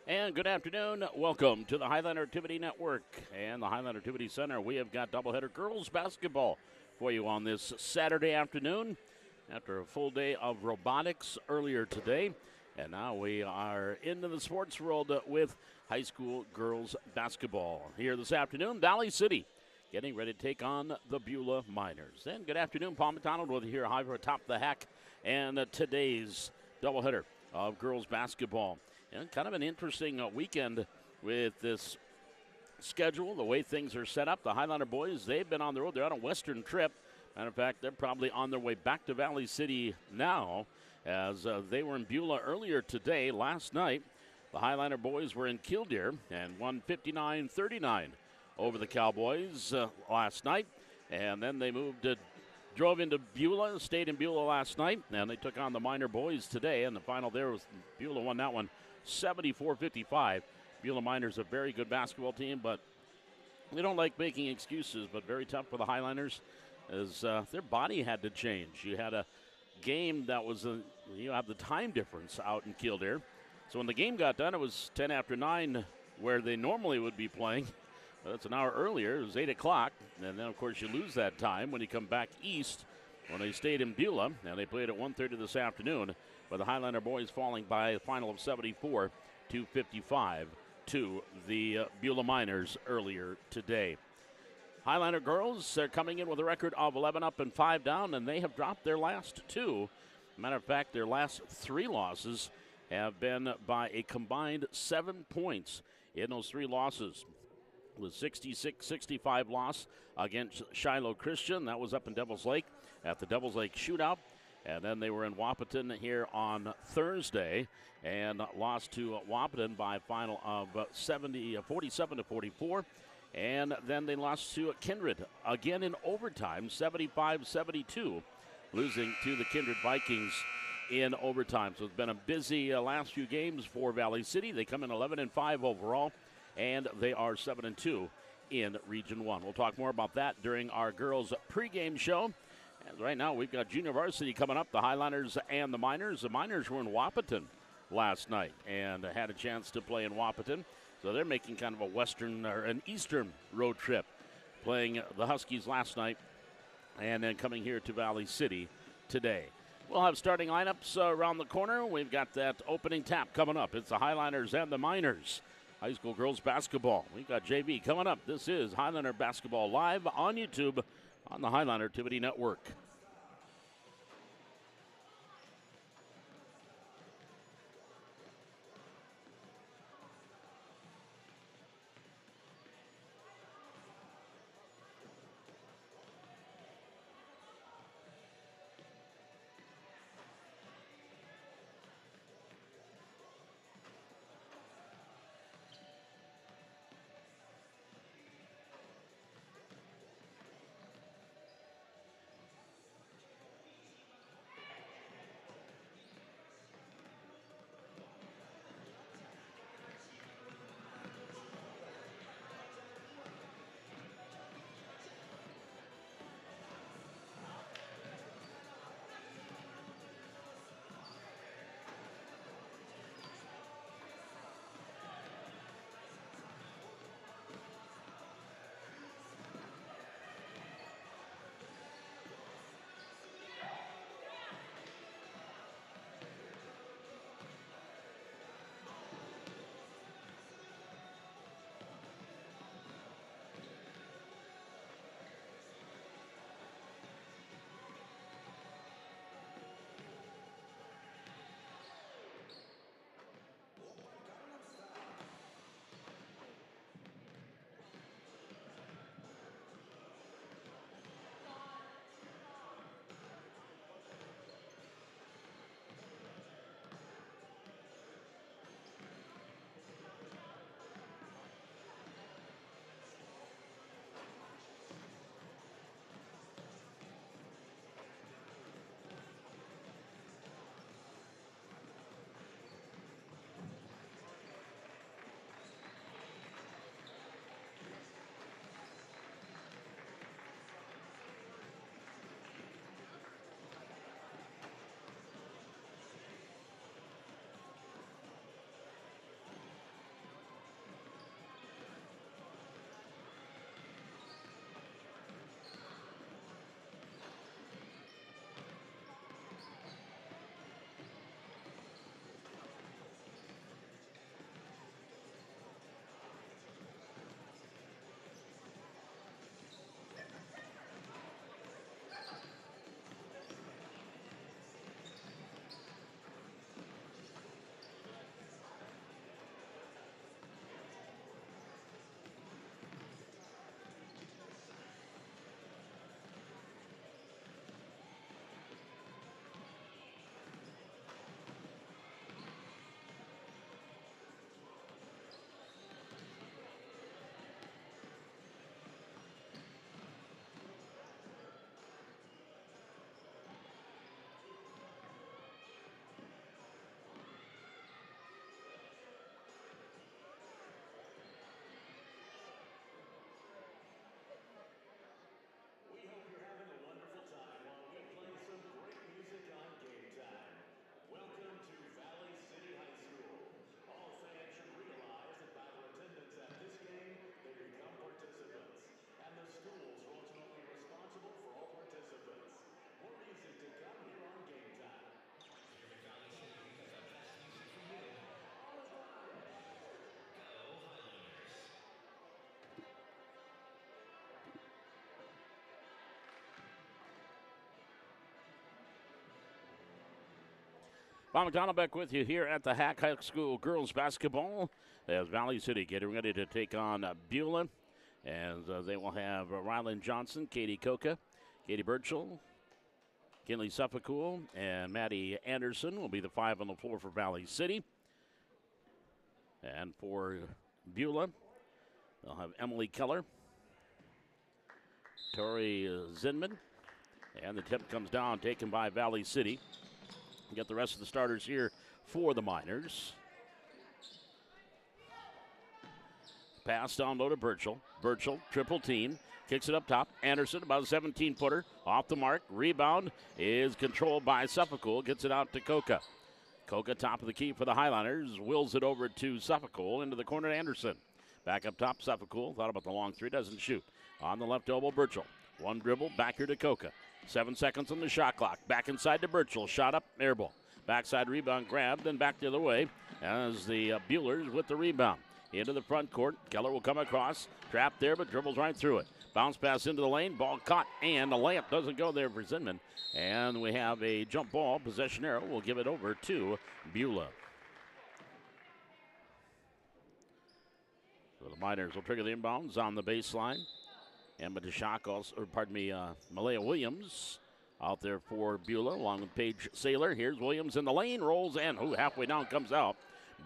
And good afternoon. Welcome to the Highland Activity Network and the Highland Activity Center. We have got doubleheader girls basketball for you on this Saturday afternoon after a full day of robotics earlier today. And now we are into the sports world with high school girls basketball. Here this afternoon, Valley City getting ready to take on the Beulah Miners. And good afternoon, Paul McDonald with you here live atop the hack and today's doubleheader of girls basketball. And kind of an interesting weekend with this schedule, the way things are set up. The Highlander boys, they've been on the road. They're on a western trip. Matter of fact, they're probably on their way back to Valley City now, as they were in Beulah earlier today. Last night, the Highlander boys were in Killdeer and won 59-39 over the Cowboys last night. And then they drove into Beulah, stayed in Beulah last night, and they took on the Miner boys today. And the final there was Beulah won that one 74-55. Beulah Miners a very good basketball team, but they don't like making excuses, but very tough for the Highlanders as their body had to change. You had a game that was, you have the time difference out in Killdeer. So when the game got done, it was 10 after 9 where they normally would be playing. That's an hour earlier. It was 8 o'clock. And then, of course, you lose that time when you come back east when they stayed in Beulah. And they played at 1:30 this afternoon. But the Highlander boys falling by a final of 74-55 to the Beulah Miners earlier today. Highlander girls are coming in with a record of 11 up and 5 down, and they have dropped their last two. Matter of fact, their last three losses have been by a combined 7 points in those three losses. With 66-65 loss against Shiloh Christian. That was up in Devils Lake at the Devils Lake Shootout. And then they were in Wahpeton here on Thursday and lost to Wahpeton by a final of 47-44. And then they lost to Kindred again in overtime, 75-72, losing to the Kindred Vikings in overtime. So it's been a busy last few games for Valley City. They come in 11-5 overall, and they are 7-2 in Region 1. We'll talk more about that during our girls' pregame show. And right now, we've got junior varsity coming up, the Highlanders and the Miners. The Miners were in Wahpeton last night and had a chance to play in Wahpeton. So they're making kind of a western or an eastern road trip, playing the Huskies last night and then coming here to Valley City today. We'll have starting lineups around the corner. We've got that opening tap coming up. It's the Highlanders and the Miners. High school girls basketball. We've got JV coming up. This is Highlander Basketball live on YouTube on the Highlander Activity Network. Bob McDonald back with you here at the Hack High School girls basketball as Valley City getting ready to take on Beulah. And they will have Ryland Johnson, Katie Koka, Katie Birchall, Kinley Suffolcool, and Maddie Anderson will be the 5 on the floor for Valley City. And for Beulah, they'll have Emily Keller, Tori Zinman, and the tip comes down, taken by Valley City. Get the rest of the starters here for the Miners. Pass down low to Birchall. Birchall, triple team, kicks it up top. Anderson, about a 17-footer, off the mark. Rebound is controlled by Suffolcool. Gets it out to Koka. Koka, top of the key for the Highliners, wills it over to Suffolcool into the corner to Anderson. Back up top, Suffolcool. Thought about the long three, doesn't shoot. On the left elbow, Birchall. One dribble, back here to Koka. 7 seconds on the shot clock. Back inside to Birchall. Shot up, air ball. Backside rebound grabbed, then back the other way as the Buellers with the rebound. Into the front court. Keller will come across. Trapped there, but dribbles right through it. Bounce pass into the lane. Ball caught, and the layup doesn't go there for Zinman. And we have a jump ball. Possession arrow. We'll give it over to Beulah. So the Miners will trigger the inbounds on the baseline. And Malaya Williams out there for Beulah along with Paige Saylor. Here's Williams in the lane. Rolls in. Halfway down comes out.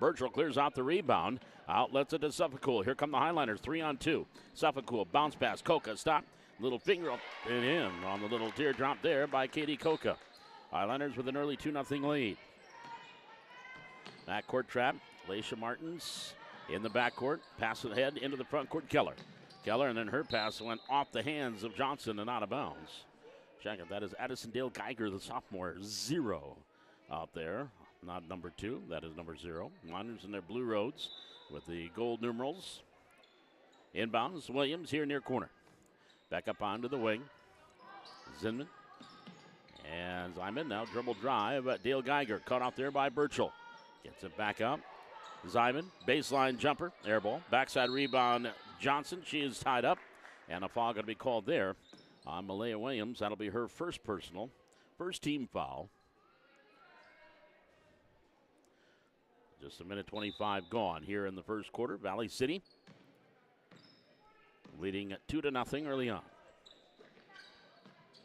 Birchall clears out the rebound. Outlets it to Suffolcool. Here come the Highliners, 3-on-2. Suffolcool, bounce pass. Koka, stop. Little finger up and in on the little teardrop there by Katie Koka. Highliners with an early 2-0 lead. Backcourt trap. Laisha Martins in the backcourt. Pass ahead into the front court. Keller, and then her pass went off the hands of Johnson and out of bounds. Check it. That is Addison Dale Geiger, the sophomore, 0 out there. Not number 2. That is number 0. Miners in their blue roads with the gold numerals. Inbounds, Williams here near corner. Back up onto the wing. Zinman. And Zyman now dribble drive. Dale Geiger caught off there by Birchall. Gets it back up. Zyman, baseline jumper, air ball. Backside rebound, Johnson. She is tied up. And a foul going to be called there on Malaya Williams. That'll be her first team foul. Just a minute 25 gone here in the first quarter. Valley City leading 2-0 early on.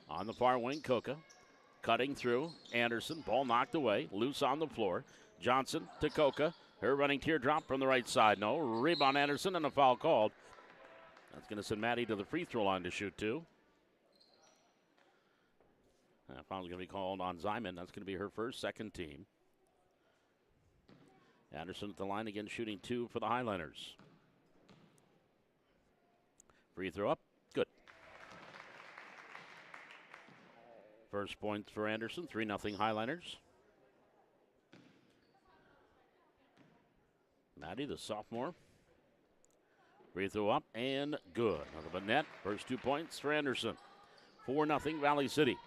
On the far wing, Koka cutting through. Anderson, ball knocked away. Loose on the floor. Johnson to Koka. Her running teardrop from the right side. No. Rebound Anderson and a foul called. That's going to send Maddie to the free throw line to shoot 2. That foul's going to be called on Zyman. That's going to be her second team. Anderson at the line again, shooting 2 for the Highliners. Free throw up, good. First points for Anderson, 3-0 Highliners. Maddie, the sophomore. Free throw up and good. Nothing but net. First 2 points for Anderson. 4-0 Valley City.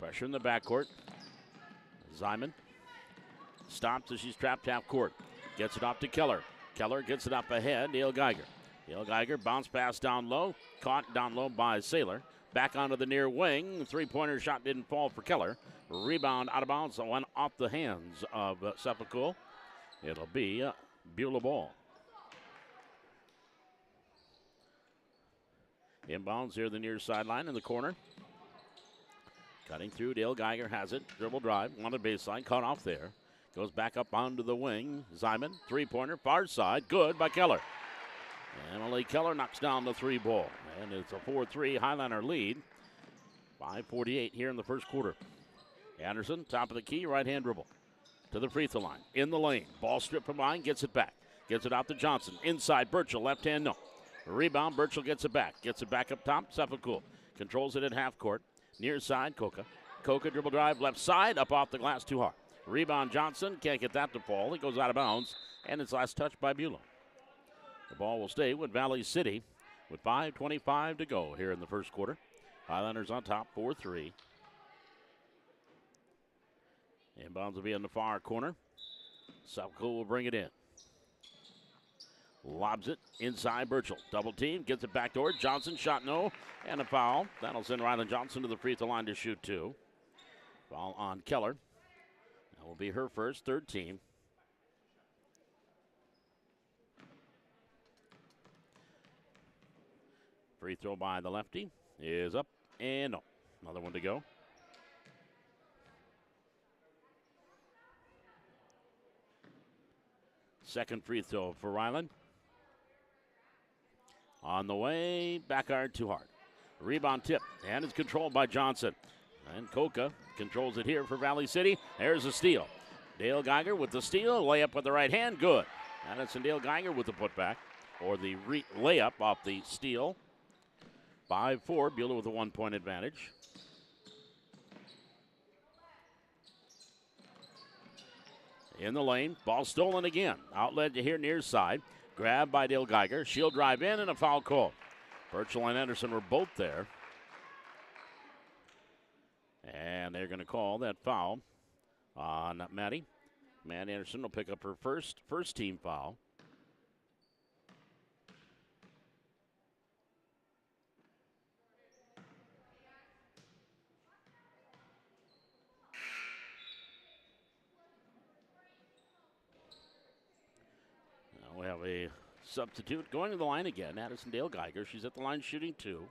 Pressure in the backcourt. Zyman stops as she's trapped half court. Gets it off to Keller. Keller gets it up ahead. Dale Geiger. Dale Geiger bounce pass down low. Caught down low by Saylor. Back onto the near wing. 3-pointer shot didn't fall for Keller. Rebound out of bounds. One off the hands of Suffolcool. It'll be Beulah ball. Inbounds here the near sideline in the corner. Cutting through. Dale Geiger has it. Dribble drive. On the baseline. Caught off there. Goes back up onto the wing. Zyman, 3-pointer, far side. Good by Keller. Emily Keller knocks down the 3 ball. And it's a 4-3 Highliner lead. 5:48 here in the first quarter. Anderson, top of the key, right-hand dribble. To the free throw line. In the lane. Ball stripped from behind, gets it back. Gets it out to Johnson. Inside, Birchall, left hand, no. Rebound, Birchall gets it back. Gets it back up top, Suffolcool. Controls it at half court. Near side, Koka. Koka dribble drive, left side, up off the glass, too hard. Rebound Johnson, can't get that to fall. It goes out of bounds, and it's last touched by Beulah. The ball will stay with Valley City with 5:25 to go here in the first quarter. Highlanders on top, 4-3. Inbounds will be in the far corner. Suffolcool will bring it in. Lobs it inside Birchall. Double team, gets it back door. Johnson shot no, and a foul. That'll send Ryland Johnson to the free throw line to shoot 2. Foul on Keller. will be her first, third team. Free throw by the lefty is up and no. Another one to go. Second free throw for Ryland. On the way, back iron too hard. Rebound tip, and it's controlled by Johnson. And Coca controls it here for Valley City. There's a steal. Dale Geiger with the steal, layup with the right hand, good. Addison Dale Geiger with the putback, or the layup off the steal. 5-4, Beulah with a 1-point advantage. In the lane, ball stolen again. Outlet to here near side. Grabbed by Dale Geiger. She'll drive in and a foul call. Burchell and Anderson were both there. And they're going to call that foul on Maddie. Matt Anderson will pick up her first team foul. We have a substitute going to the line again. Addison Dale Geiger. She's at the line shooting 2.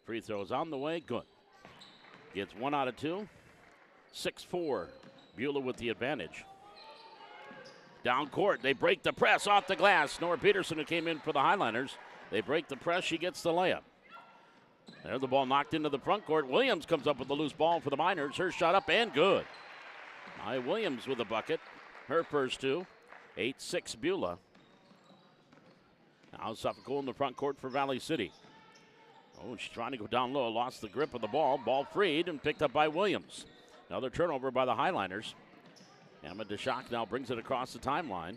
Free throws on the way. Good. Gets 1 out of 2. 6-4. Beulah with the advantage. Down court. They break the press off the glass. Nora Peterson, who came in for the Highlanders. They break the press. She gets the layup. There's the ball knocked into the front court. Williams comes up with the loose ball for the Miners. Her shot up and good. Maya Williams with a bucket. Her first 2. 8-6 Beulah. Now Suffolk in the front court for Valley City. Oh, she's trying to go down low. Lost the grip of the ball. Ball freed and picked up by Williams. Another turnover by the Highliners. Emma DeShock now brings it across the timeline.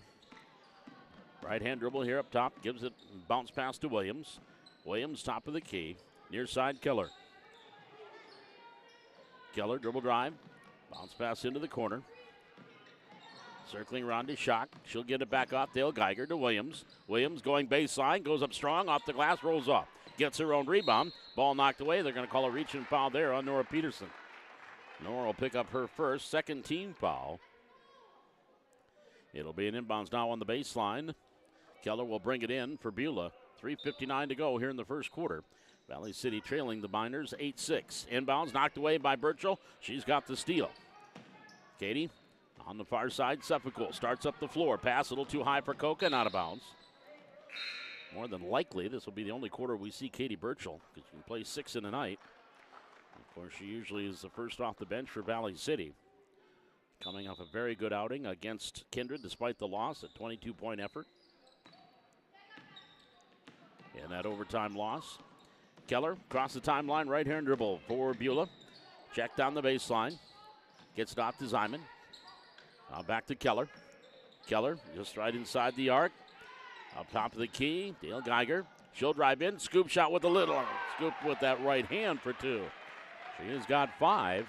Right hand dribble here up top. Gives it bounce pass to Williams. Williams top of the key. Near side Keller. Keller dribble drive. Bounce pass into the corner. Circling around DeShock. She'll get it back off Dale Geiger to Williams. Williams going baseline. Goes up strong. Off the glass. Rolls off. Gets her own rebound. Ball knocked away. They're going to call a reach and foul there on Nora Peterson. Nora will pick up her second team foul. It'll be an inbounds now on the baseline. Keller will bring it in for Beulah. 3:59 to go here in the first quarter. Valley City trailing the Miners 8-6. Inbounds knocked away by Burchell. She's got the steal. Katie on the far side. Suffolk starts up the floor. Pass a little too high for Coca. Out of bounds. More than likely, this will be the only quarter we see Katie Burchell, because she can play 6 in a night. Of course, she usually is the first off the bench for Valley City. Coming off a very good outing against Kindred, despite the loss, a 22-point effort. In that overtime loss. Keller across the timeline, right hand dribble for Beulah. Check down the baseline. Gets it off to Zyman. Now back to Keller. Keller just right inside the arc. Up top of the key, Dale Geiger. She'll drive in, scoop shot with a little. Scoop with that right hand for 2. She has got 5.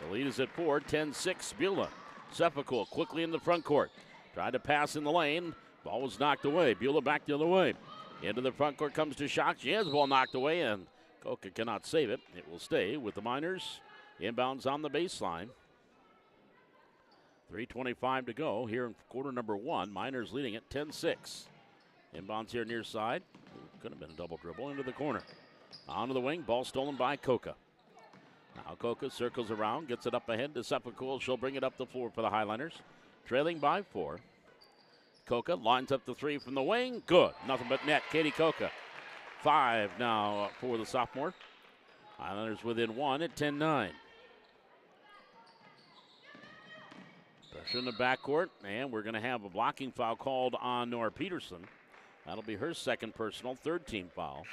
The lead is at 4, 10-6 Beulah. Suffolk quickly in the front court. Tried to pass in the lane. Ball was knocked away. Beulah back the other way. Into the front court comes to Shock. She has the ball knocked away, and Coca cannot save it. It will stay with the Miners. Inbounds on the baseline. 3:25 to go here in quarter number 1. Miners leading it 10-6. Inbounds here near side. Could have been a double dribble into the corner. Onto the wing. Ball stolen by Coca. Now Coca circles around. Gets it up ahead to Suffolk. She'll bring it up the floor for the Highlanders. Trailing by 4. Coca lines up the 3 from the wing. Good. Nothing but net. Katie Coca. 5 now for the sophomore. Highlanders within 1 at 10-9. Pressure in the backcourt, and we're going to have a blocking foul called on Nora Peterson. That'll be her second personal, third team foul.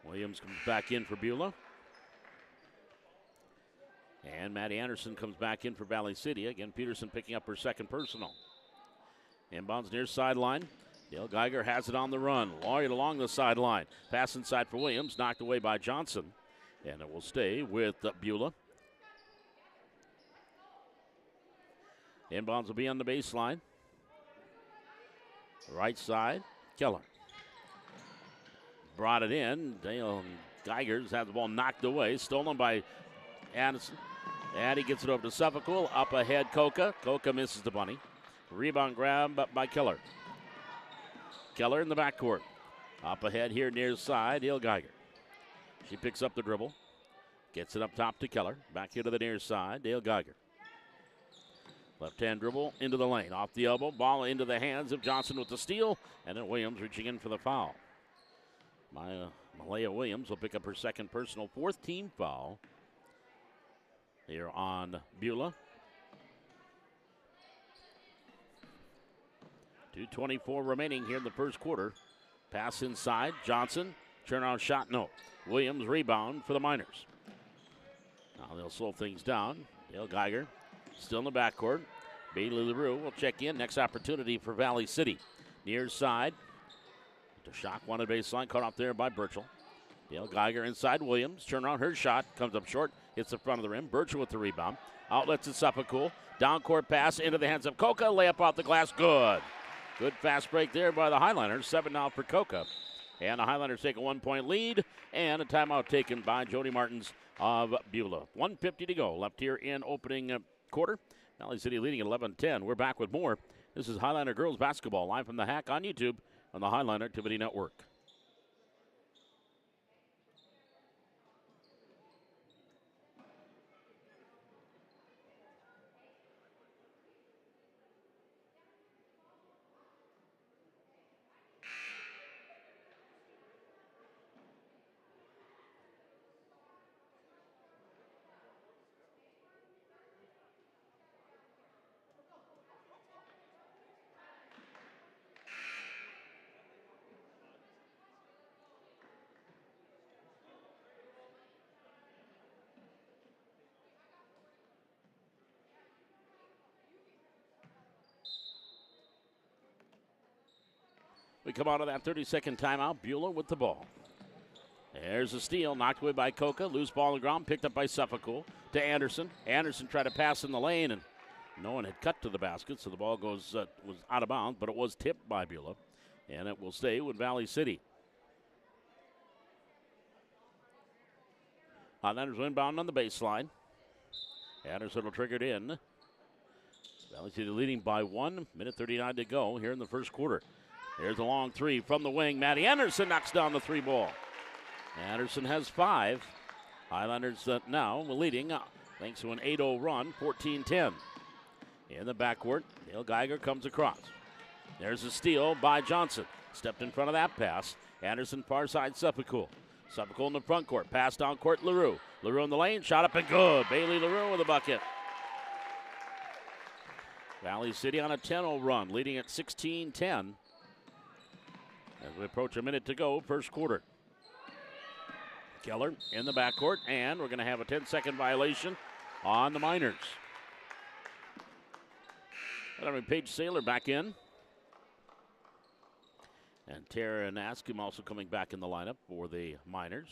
Williams comes back in for Beulah. And Maddie Anderson comes back in for Valley City. Again, Peterson picking up her second personal. Inbounds near sideline. Dale Geiger has it on the run. Right along the sideline. Pass inside for Williams. Knocked away by Johnson. And it will stay with Beulah. Inbounds will be on the baseline. Right side, Keller. brought it in. Dale Geiger's had the ball knocked away, stolen by Anderson. And he gets it over to Suffolk. Up ahead, Coca. Coca misses the bunny. Rebound grab by Keller. Keller in the backcourt. Up ahead here near the side, Dale Geiger. She picks up the dribble. Gets it up top to Keller. Back here to the near side, Dale Geiger. Left-hand dribble into the lane. Off the elbow, ball into the hands of Johnson with the steal. And then Williams reaching in for the foul. Malaya Williams will pick up her second personal, fourth team foul here on Beulah. 2:24 remaining here in the first quarter. Pass inside, Johnson. Turnaround shot, no. Williams rebound for the Miners. Now they'll slow things down. Dale Geiger still in the backcourt. Bailey LaRue will check in. Next opportunity for Valley City. Near side. The shot wanted baseline, caught up there by Burchell. Dale Geiger inside Williams. Turn around, her shot comes up short. Hits the front of the rim. Burchell with the rebound. Outlets to Suffolk. Down court pass into the hands of Coca. Layup off the glass. Good. Good fast break there by the Highlanders. 7 now for Coca. And the Highlanders take a 1-point lead. And a timeout taken by Jody Martins of Beulah. 1:50 to go left here in opening quarter. Valley City leading at 11-10. We're back with more. This is Highlander Girls Basketball live from the Hack on YouTube on the Highlander Activity Network. We come out of that 30-second timeout. Beulah with the ball. There's a steal, knocked away by Coca. Loose ball on the ground, picked up by Suffolk to Anderson. Anderson tried to pass in the lane, and no one had cut to the basket, so the ball was out of bounds, but it was tipped by Beulah, and it will stay with Valley City. Highlanders inbound on the baseline. Anderson will trigger it in. Valley City leading by 1 minute 39 to go here in the first quarter. There's a long three from the wing. Maddie Anderson knocks down the three ball. Anderson has 5. Highlanders now leading thanks to an 8-0 run, 14-10. In the backcourt, Dale Geiger comes across. There's a steal by Johnson. Stepped in front of that pass. Anderson far side Suffolk. Suffolk in the front court. Pass down court, LaRue. LaRue in the lane, shot up and good. Bailey LaRue with a bucket. Valley City on a 10-0 run, leading at 16-10. As we approach a minute to go, first quarter. Keller in the backcourt, and we're going to have a 10-second violation on the Miners. Paige Saylor back in. And Tara Naskim also coming back in the lineup for the Miners.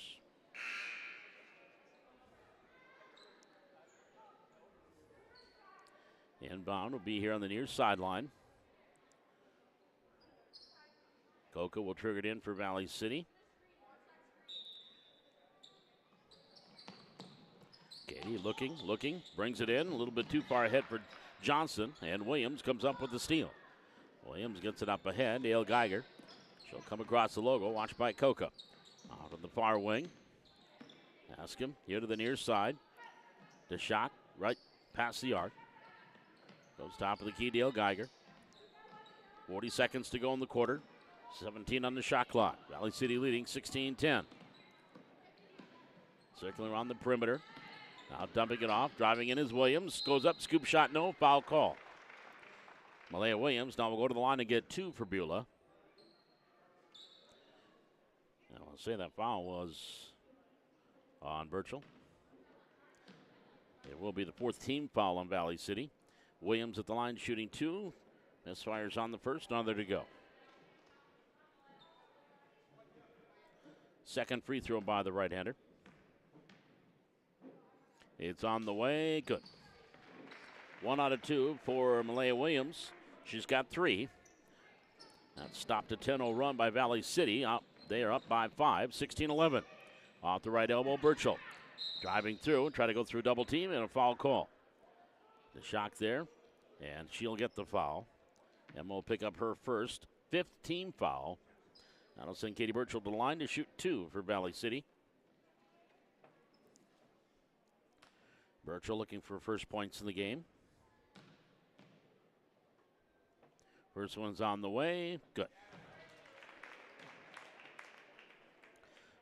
Inbound will be here on the near sideline. Coca will trigger it in for Valley City. Katie looking, brings it in. A little bit too far ahead for Johnson, and Williams comes up with the steal. Williams gets it up ahead. Dale Geiger. She'll come across the logo, watched by Coca. Out on the far wing. Ask him here to the near side. The shot right past the arc. Goes top of the key, Dale Geiger. 40 seconds to go in the quarter. 17 on the shot clock. Valley City leading 16-10. Circling around the perimeter. Now dumping it off. Driving in is Williams. Goes up, scoop shot, no. Foul call. Malaya Williams now will go to the line and get 2 for Beulah. I want to say that foul was on Burchell. It will be the 4th team foul on Valley City. Williams at the line shooting 2. Misfires on the first, another to go. Second free throw by the right-hander. It's on the way. Good. 1 out of 2 for Malaya Williams. She's got 3. That stopped a 10-0 run by Valley City. Out They are up by 5, 16-11. Off the right elbow, Burchell. Driving through, try to go through double team, and a foul call. The shock there, and she'll get the foul. And will pick up her first 15 foul. That'll send Katie Burchell to the line to shoot 2 for Valley City. Burchell looking for first points in the game. First one's on the way. Good.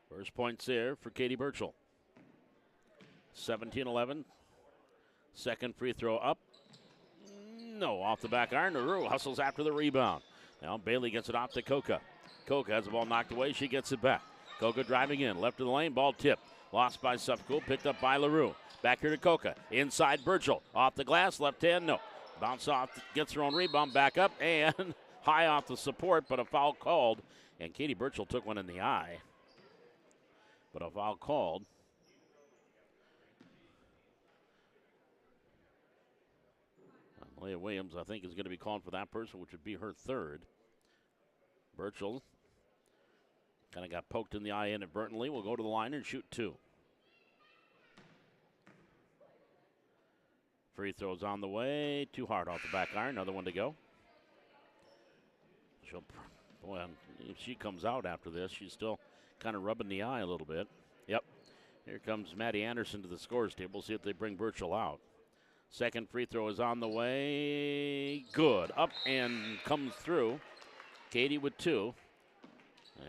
First points there for Katie Burchell. 17-11. Second free throw up. No, off the back iron. Naru hustles after the rebound. Now Bailey gets it off to Coca. Coca has the ball knocked away. She gets it back. Coca driving in. Left of the lane. Ball tipped. Lost by Suffolk. Picked up by LaRue. Back here to Coca. Inside Burchell. Off the glass. Left hand. No. Bounce off. Gets her own rebound. Back up. And high off the support. But a foul called. And Katie Burchell took one in the eye. But a foul called. Leah Williams, I think, is going to be called for that person, which would be her third. Burchell kind of got poked in the eye inadvertently. Will go to the line and shoot 2. Free throws on the way. Too hard off the back iron. Another one to go. Boy, if she comes out after this, she's still kind of rubbing the eye a little bit. Yep. Here comes Maddie Anderson to the scores table. See if they bring Burchell out. Second free throw is on the way. Good. Up and comes through. Katie with 2.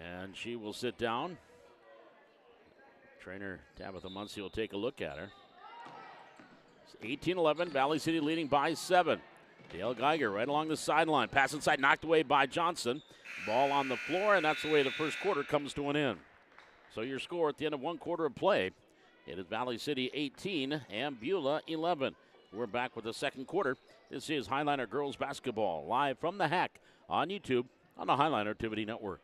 And she will sit down. Trainer Tabitha Muncie will take a look at her. It's 18-11. Valley City leading by 7. Dale Geiger right along the sideline. Pass inside, knocked away by Johnson. Ball on the floor, and that's the way the first quarter comes to an end. So your score at the end of one quarter of play, it is Valley City 18 and Beulah 11. We're back with the second quarter. This is Highliner Girls Basketball, live from the Hack on YouTube on the Highliner Activity Network.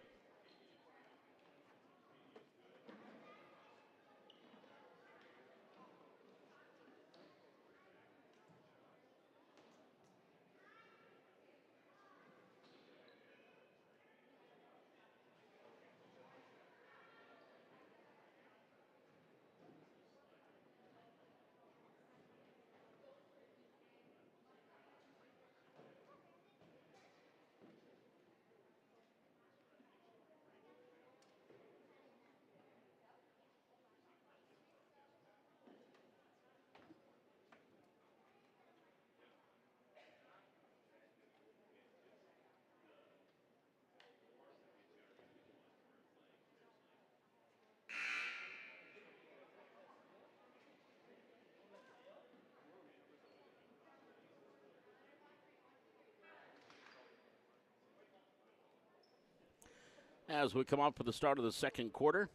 As we come up for the start of the second quarter,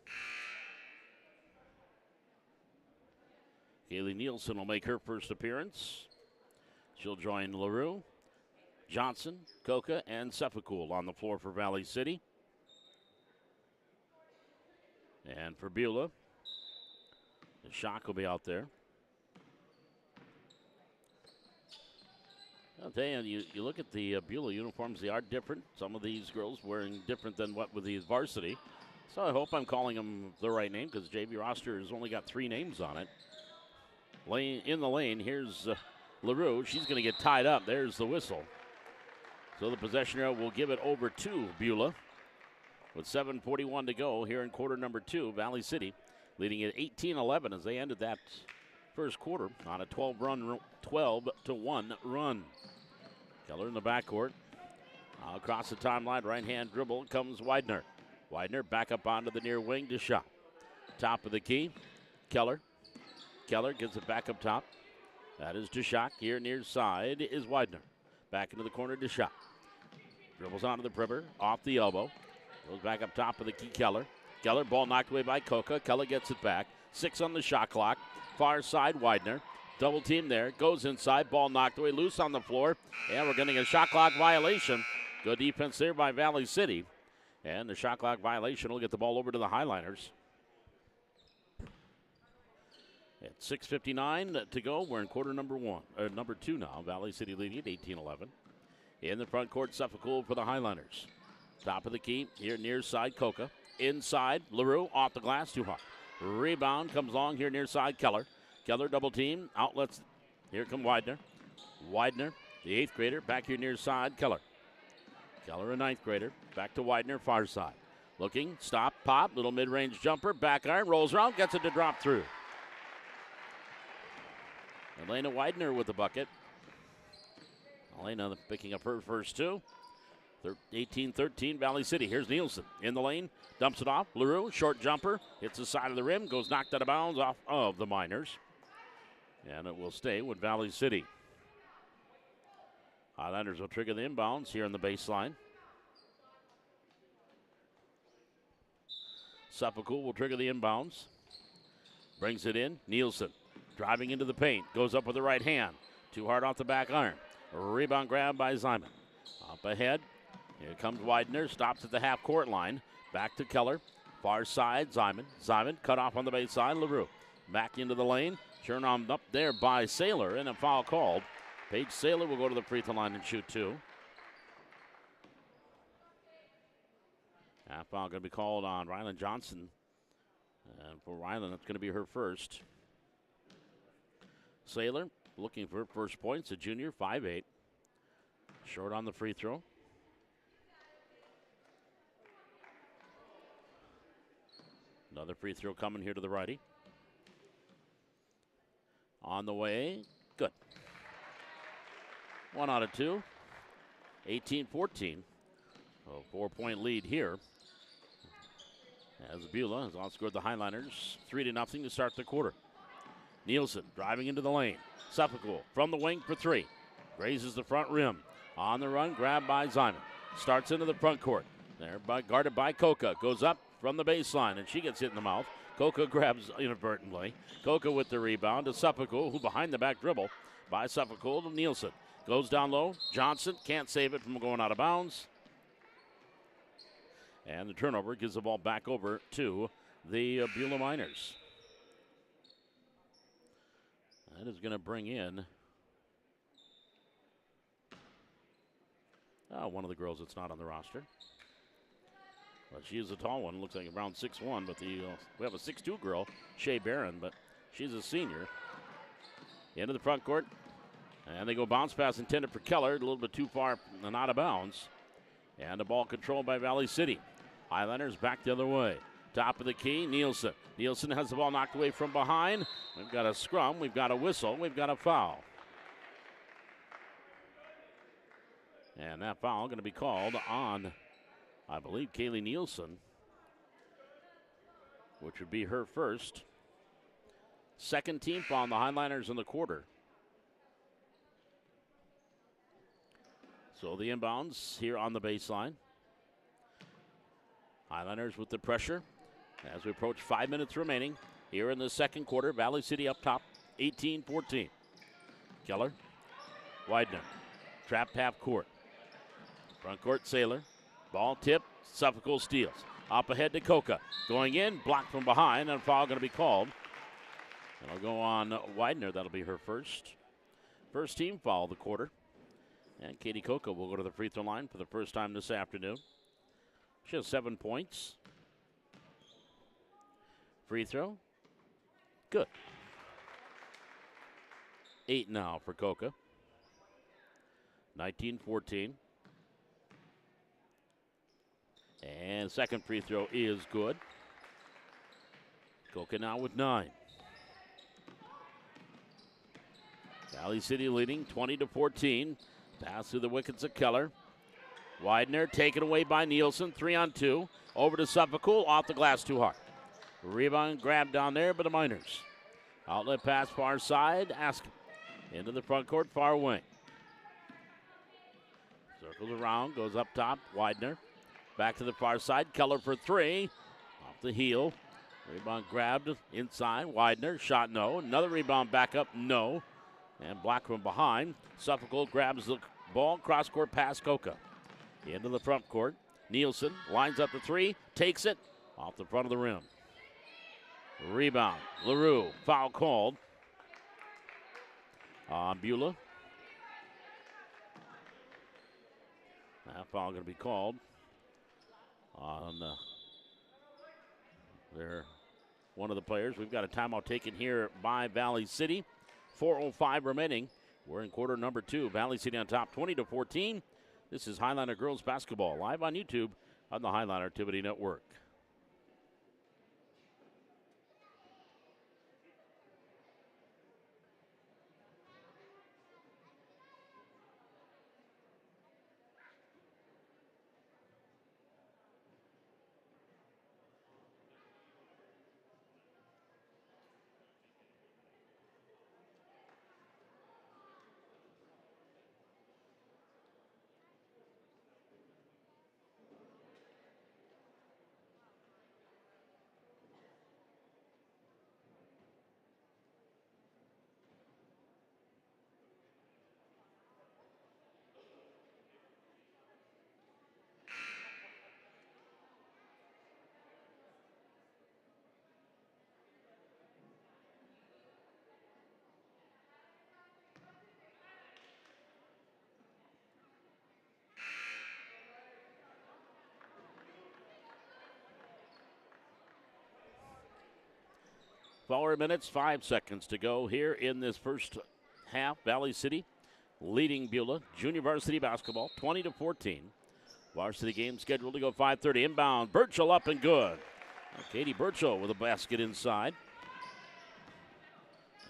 Kaylee Nielsen will make her first appearance. She'll join LaRue, Johnson, Coca, and Sefakul on the floor for Valley City. And for Beulah, the Shock will be out there. I'll tell you, you look at the Beulah uniforms, they are different. Some of these girls wearing different than what with the varsity. So I hope I'm calling them the right name because JV roster has only got 3 names on it. Lane in the lane, here's LaRue. She's going to get tied up. There's the whistle. So the possession arrow will give it over to Beulah. With 7:41 to go here in quarter number 2, Valley City leading at 18-11 as they ended that first quarter on a 12-1 run. Keller in the backcourt. Across the timeline, right-hand dribble comes Widener. Widener back up onto the near wing to shot. Top of the key, Keller. Keller gets it back up top. That is Deshak. Here near side is Widener. Back into the corner, Deshak. Dribbles onto the perimeter, off the elbow. Goes back up top of the key, Keller. Keller, ball knocked away by Coca. Keller gets it back. 6 on the shot clock. Far side, Widener. Double team there. Goes inside. Ball knocked away. Loose on the floor. And we're getting a shot clock violation. Good defense there by Valley City. And the shot clock violation will get the ball over to the Highliners. At 6:59 to go, we're in quarter number 2 now. Valley City leading at 18-11. In the front court, Suffolk for the Highliners. Top of the key, here near side, Coca. inside. LaRue off the glass, too hard. Rebound comes along here near side. Keller. Keller double team. Outlets. Here come Widener. Widener, the 8th grader, back here near side. Keller. Keller, a 9th grader. Back to Widener, far side. Looking, stop, pop, little mid-range jumper, back iron, rolls around, gets it to drop through. Elena Widener with the bucket. Elena picking up her first two. 18-13, Valley City. Here's Nielsen in the lane, dumps it off. LaRue, short jumper, hits the side of the rim, goes knocked out of bounds off of the Miners. And it will stay with Valley City. Highlanders will trigger the inbounds here on the baseline. Suffolk will trigger the inbounds. Brings it in. Nielsen driving into the paint. Goes up with the right hand. Too hard off the back iron. Rebound grab by Zyman. Up ahead. Here comes Widener. Stops at the half-court line. Back to Keller. Far side, Zyman. Zyman cut off on the baseline. LaRue back into the lane. Turned on up there by Saylor, and a foul called. Paige Saylor will go to the free throw line and shoot two. That foul going to be called on Rylan Johnson. And for Rylan, it's going to be her first. Saylor looking for her first points, a junior, 5'8". Short on the free throw. Another free throw coming here to the righty. On the way, good. 1 out of 2. 18-14. A 4-point lead here. As Beulah has outscored the Highlanders 3-0 to start the quarter. Nielsen driving into the lane. Suffolk from the wing for 3. Grazes the front rim. On the run, grabbed by Zyman. Starts into the front court. There, guarded by Coca. Goes up from the baseline, and she gets hit in the mouth. Coca grabs inadvertently. Coca with the rebound to Suffolk, who behind the back dribble by Suffolk to Nielsen. Goes down low. Johnson can't save it from going out of bounds. And the turnover gives the ball back over to the Beulah Miners. That is going to bring in one of the girls that's not on the roster. But she is a tall one. Looks like around 6'1", but we have a 6'2" girl, Shea Barron, but she's a senior. Into the front court. And they go bounce pass intended for Keller. A little bit too far and out of bounds. And the ball controlled by Valley City. Highlanders back the other way. Top of the key, Nielsen. Nielsen has the ball knocked away from behind. We've got a scrum. We've got a whistle. We've got a foul. And that foul going to be called on, I believe, Kaylee Nielsen, which would be her first. Second team foul on the Highlanders in the quarter. So the inbounds here on the baseline. Highlanders with the pressure as we approach 5 minutes remaining here in the second quarter. Valley City up top, 18-14. Keller, Widener, trapped half court. Front court, Saylor. Ball tip, Suffolk steals. Up ahead to Coca. Going in, blocked from behind, and a foul going to be called. It'll go on Widener. That'll be her first. First team foul of the quarter. And Katie Coca will go to the free throw line for the first time this afternoon. She has 7 points. Free throw. Good. 8 now for Coca. 19-14. And second free throw is good. Coca now with 9. Valley City leading 20-14. Pass through the wickets of Keller. Widener taken away by Nielsen. 3-on-2. Over to Suffolk. Off the glass too hard. Rebound grab down there by the Miners. Outlet pass far side. Askin into the front court, far wing. Circles around, goes up top. Widener back to the far side. Keller for 3. Off the heel. Rebound grabbed inside. Widener shot no. Another rebound back up, no. And blocked from behind. Suffolk grabs the ball. Cross court pass Coca. Into the front court. Nielsen lines up the 3. Takes it off the front of the rim. Rebound. LaRue. Foul called on Beulah. That foul going to be called on They're one of the players. We've got a timeout taken here by Valley City. 4:05 remaining. We're in quarter number 2. Valley City on top 20-14. This is Highliner Girls Basketball live on YouTube on the Highliner Activity Network. Four minutes, 5 seconds to go here in this first half. Valley City leading Beulah junior varsity basketball 20-14. Varsity game scheduled to go 5:30. Inbound, Burchell up and good. Katie Burchell with a basket inside.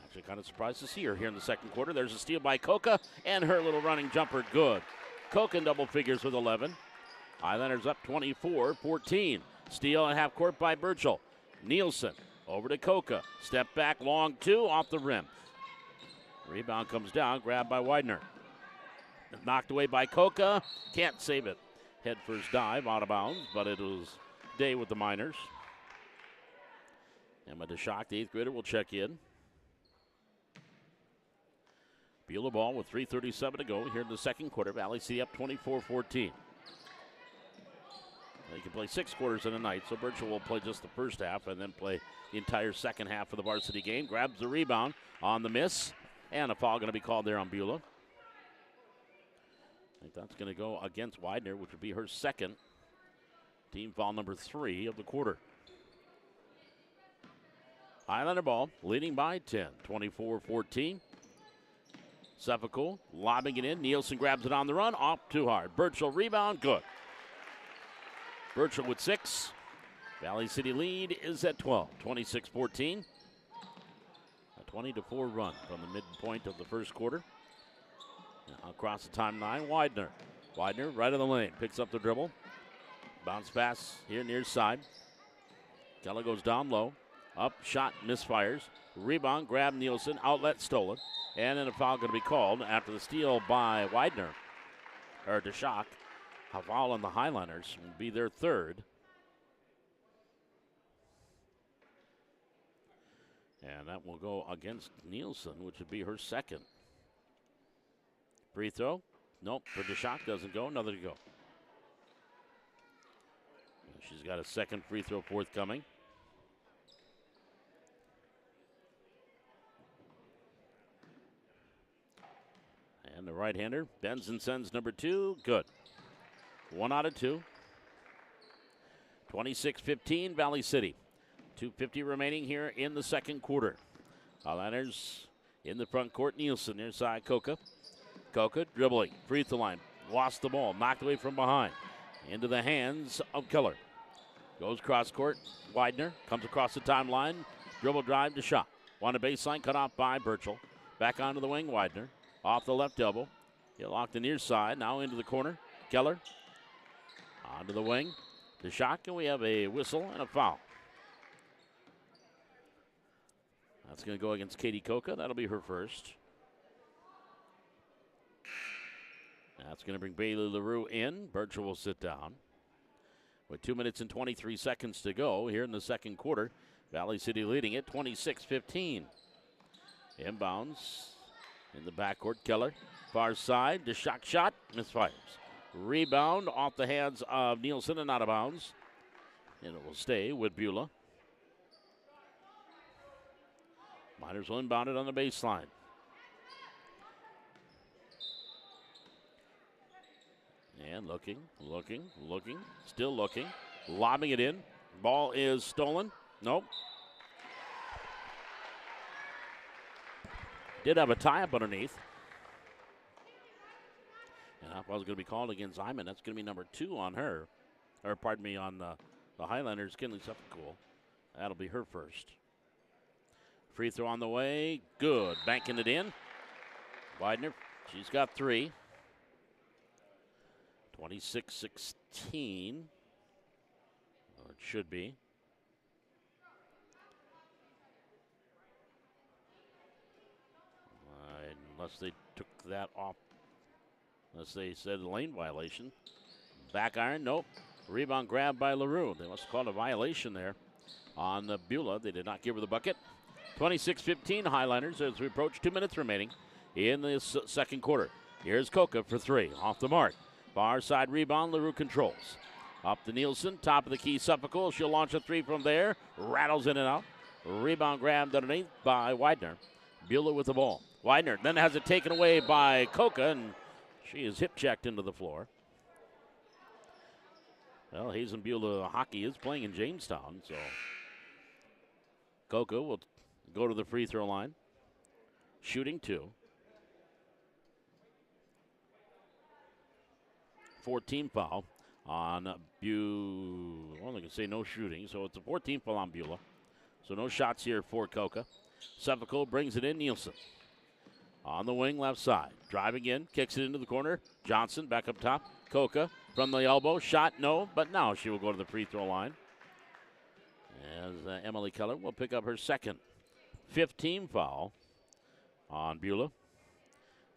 Actually kind of surprised to see her here in the second quarter. There's a steal by Coca, and her little running jumper good. Coca in double figures with 11. Highlanders up 24-14. Steal at half court by Burchell. Nielsen over to Coca. Step back, long 2, off the rim. Rebound comes down, grabbed by Widener. Knocked away by Coca. Can't save it. Head first dive, out of bounds, but it was day with the Miners. Emma DeShock, the 8th grader, will check in. Beulah ball with 3:37 to go here in the second quarter. Valley City up 24-14. They can play 6 quarters in a night, so Burchell will play just the first half and then play the entire second half of the varsity game. Grabs the rebound on the miss, and a foul going to be called there on Beulah. I think that's going to go against Widener, which would be her second. Team foul number 3 of the quarter. Highlander ball leading by 10, 24-14. Seffico lobbing it in. Nielsen grabs it on the run, off too hard. Burchell rebound, good. Burchell with 6. Valley City lead is at 12, 26-14. A 20-4 run from the midpoint of the first quarter. Now across the timeline, Widener. Widener right of the lane, picks up the dribble. Bounce pass here near side. Keller goes down low. Up, shot, misfires. Rebound, grab Nielsen, outlet stolen. And then a foul going to be called after the steal by Widener, or DeShock. A foul on the Highliners will be their 3rd. And that will go against Nielsen, which would be her 2nd. Free throw. Nope, for DeShock doesn't go. Another to go. And she's got a 2nd free throw forthcoming. And the right-hander bends and sends number 2. Good. 1 out of 2. 26-15, Valley City. 2:50 remaining here in the second quarter. Highlanders in the front court. Nielsen near side Coca. Coca dribbling, free throw line. Lost the ball, knocked away from behind. Into the hands of Keller. Goes cross court. Widener comes across the timeline. Dribble drive to shot. On a baseline, cut off by Burchell. Back onto the wing, Widener. Off the left elbow. He'll lock the near side. Now into the corner. Keller. Onto the wing. To Shock, and we have a whistle and a foul. That's going to go against Katie Coca. That'll be her first. That's going to bring Bailey LaRue in. Burchell will sit down. With 2 minutes and 23 seconds to go here in the second quarter. Valley City leading it 26-15. Inbounds in the backcourt. Keller, far side, the shot, misfires. Rebound off the hands of Nielsen and out of bounds. And it will stay with Beulah. Miners will inbound it on the baseline. And looking, still looking. Lobbing it in. Ball is stolen. Nope. Did have a tie-up underneath. And that was going to be called against Hyman. That's going to be number 2 on her. Or, pardon me, on the Highlanders, Kinley Suffolk. That'll be her first. Free throw on the way. Good. Banking it in. Widener, she's got 3. 26-16. Or it should be. Unless they took that off. Unless they said a lane violation. Back iron, nope. Rebound grab by LaRue. They must have called a violation there on Beulah. They did not give her the bucket. 26-15 Highlanders as we approach 2 minutes remaining in this second quarter. Here's Coca for 3. Off the mark. Far side rebound, LaRue controls. Up to Nielsen, top of the key, Suffolk. She'll launch a 3 from there. Rattles in and out. Rebound grabbed underneath by Widener. Beulah with the ball. Widener then has it taken away by Coca, and she is hip checked into the floor. Well, Hazen Beulah hockey is playing in Jamestown, so Coca will go to the free throw line. Shooting 2. 14 foul on Beulah. I'm only going to say no shooting, so it's a 14 foul on Beulah. So no shots here for Coca. Suffolk brings it in. Nielsen on the wing, left side. Driving in, kicks it into the corner. Johnson back up top. Coca from the elbow. Shot, no, but now she will go to the free throw line. As Emily Keller will pick up her second 15 foul on Beulah.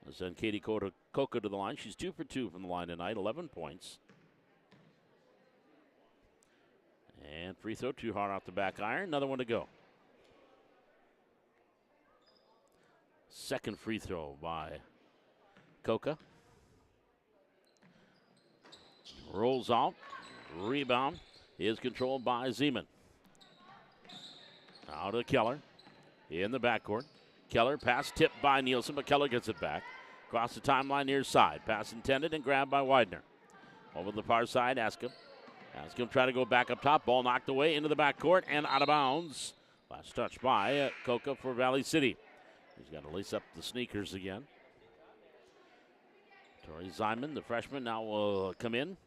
I'll send Katie Coca to the line. She's 2 for 2 from the line tonight, 11 points. And free throw, too hard off the back iron. Another one to go. Second free throw by Coca. Rolls out. Rebound is controlled by Zeman. Now to Keller in the backcourt. Keller pass tipped by Nielsen, but Keller gets it back. Across the timeline near side. Pass intended and grabbed by Widener. Over the far side, Askham. Askham trying to go back up top. Ball knocked away into the backcourt and out of bounds. Last touch by Coca for Valley City. He's got to lace up the sneakers again. Tori Zyman, the freshman, now will come in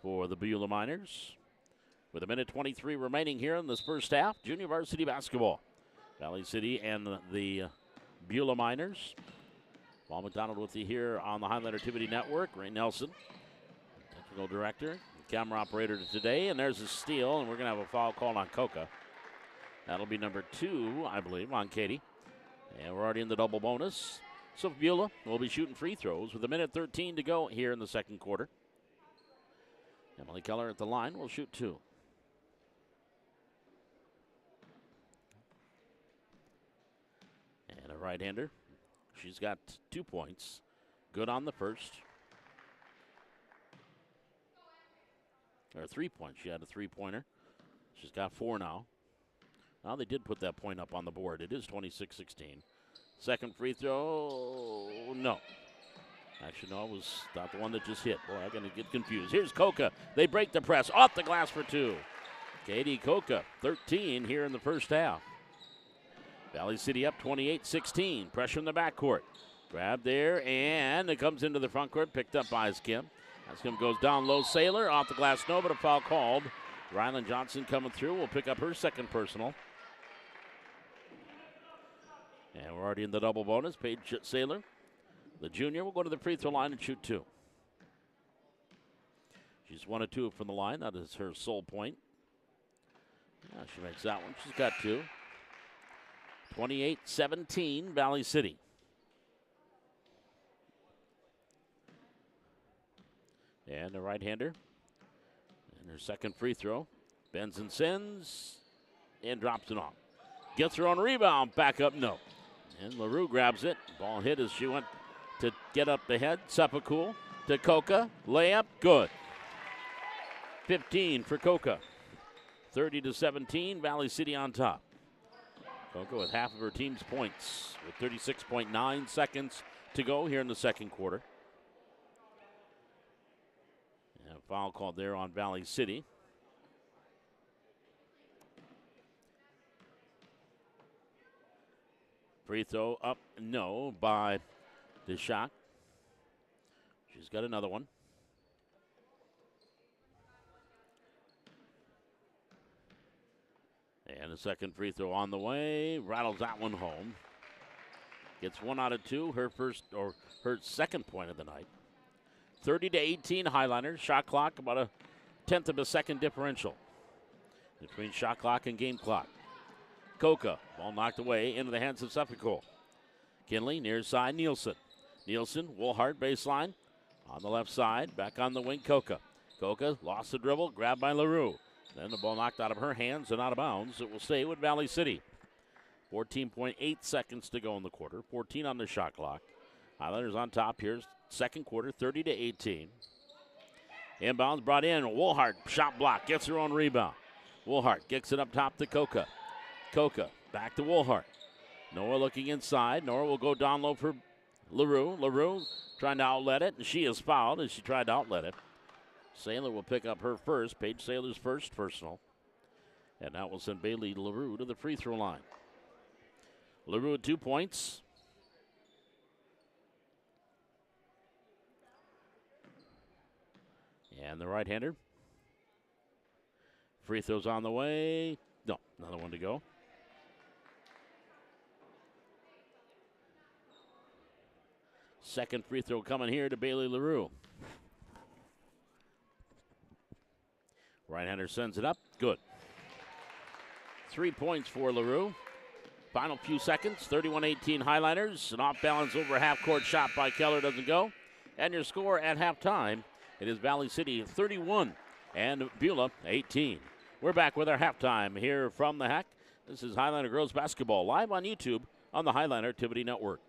for the Beulah Miners. With 1:23 remaining here in this first half, junior varsity basketball. Valley City and the Beulah Miners. Paul McDonald with you here on the Highlander Activity Network. Ray Nelson, technical director, camera operator today. And there's a steal, and we're going to have a foul called on Coca. That'll be number 2, I believe, on Katie. And we're already in the double bonus. So Beulah will be shooting free throws with 1:13 to go here in the second quarter. Emily Keller at the line will shoot 2. And a right-hander. She's got 2 points. Good on the first. Or 3 points. She had a 3-pointer. She's got 4 now. Now they did put that point up on the board. It is 26-16. Second free throw, no. Actually, no, it was not the one that just hit. Boy, I'm going to get confused. Here's Coca. They break the press. Off the glass for 2. Katie Coca, 13 here in the first half. Valley City up 28-16. Pressure in the backcourt. Grab there, and it comes into the front court. Picked up by Askim. Askim goes down low. Sailor off the glass, no, but a foul called. Rylan Johnson coming through will pick up her second personal. And we're already in the double bonus. Paige Sailor, the junior, will go to the free throw line and shoot 2. She's 1 of 2 from the line. That is her sole point. Yeah, she makes that one. She's got 2. 28-17, Valley City. And a right-hander. And her second free throw. Bends and sends. And drops it off. Gets her own rebound. Back up, no. And LaRue grabs it. Ball hit as she went to get up the head. Sepakul to Coca. Layup, good. 15 for Coca. 30-17, Valley City on top. Coca with half of her team's points with 36.9 seconds to go here in the second quarter. And a foul called there on Valley City. Free throw up, no, by DeShock. She's got another one. And the second free throw on the way. Rattles that one home. Gets 1 out of 2. Her second point of the night. 30-18 Highlanders. Shot clock about a tenth of a second differential between shot clock and game clock. Coca, ball knocked away into the hands of Suffolk. Kinley near side, Nielsen. Nielsen, Woolhart baseline on the left side. Back on the wing, Coca. Coca lost the dribble, grabbed by LaRue. Then the ball knocked out of her hands and out of bounds. It will stay with Valley City. 14.8 seconds to go in the quarter. 14 on the shot clock. Highlanders on top here. Second quarter, 30-18. Inbounds brought in. Woolhart, shot block, gets her own rebound. Woolhart kicks it up top to Coca. Coca back to Woolhart. Noah looking inside. Noah will go down low for LaRue. LaRue trying to outlet it, and she is fouled as she tried to outlet it. Saylor will pick up her first. Paige Saylor's first personal. And that will send Bailey LaRue to the free throw line. LaRue at 2 points. And the right-hander. Free throws on the way. No, another one to go. Second free throw coming here to Bailey LaRue. Right-hander sends it up. Good. 3 points for LaRue. Final few seconds. 31-18 Highlanders. An off-balance over half-court shot by Keller doesn't go. And your score at halftime, it is Valley City 31 and Beulah 18. We're back with our halftime here from the HAC. This is Highlander Girls Basketball live on YouTube on the Highlander Activity Network.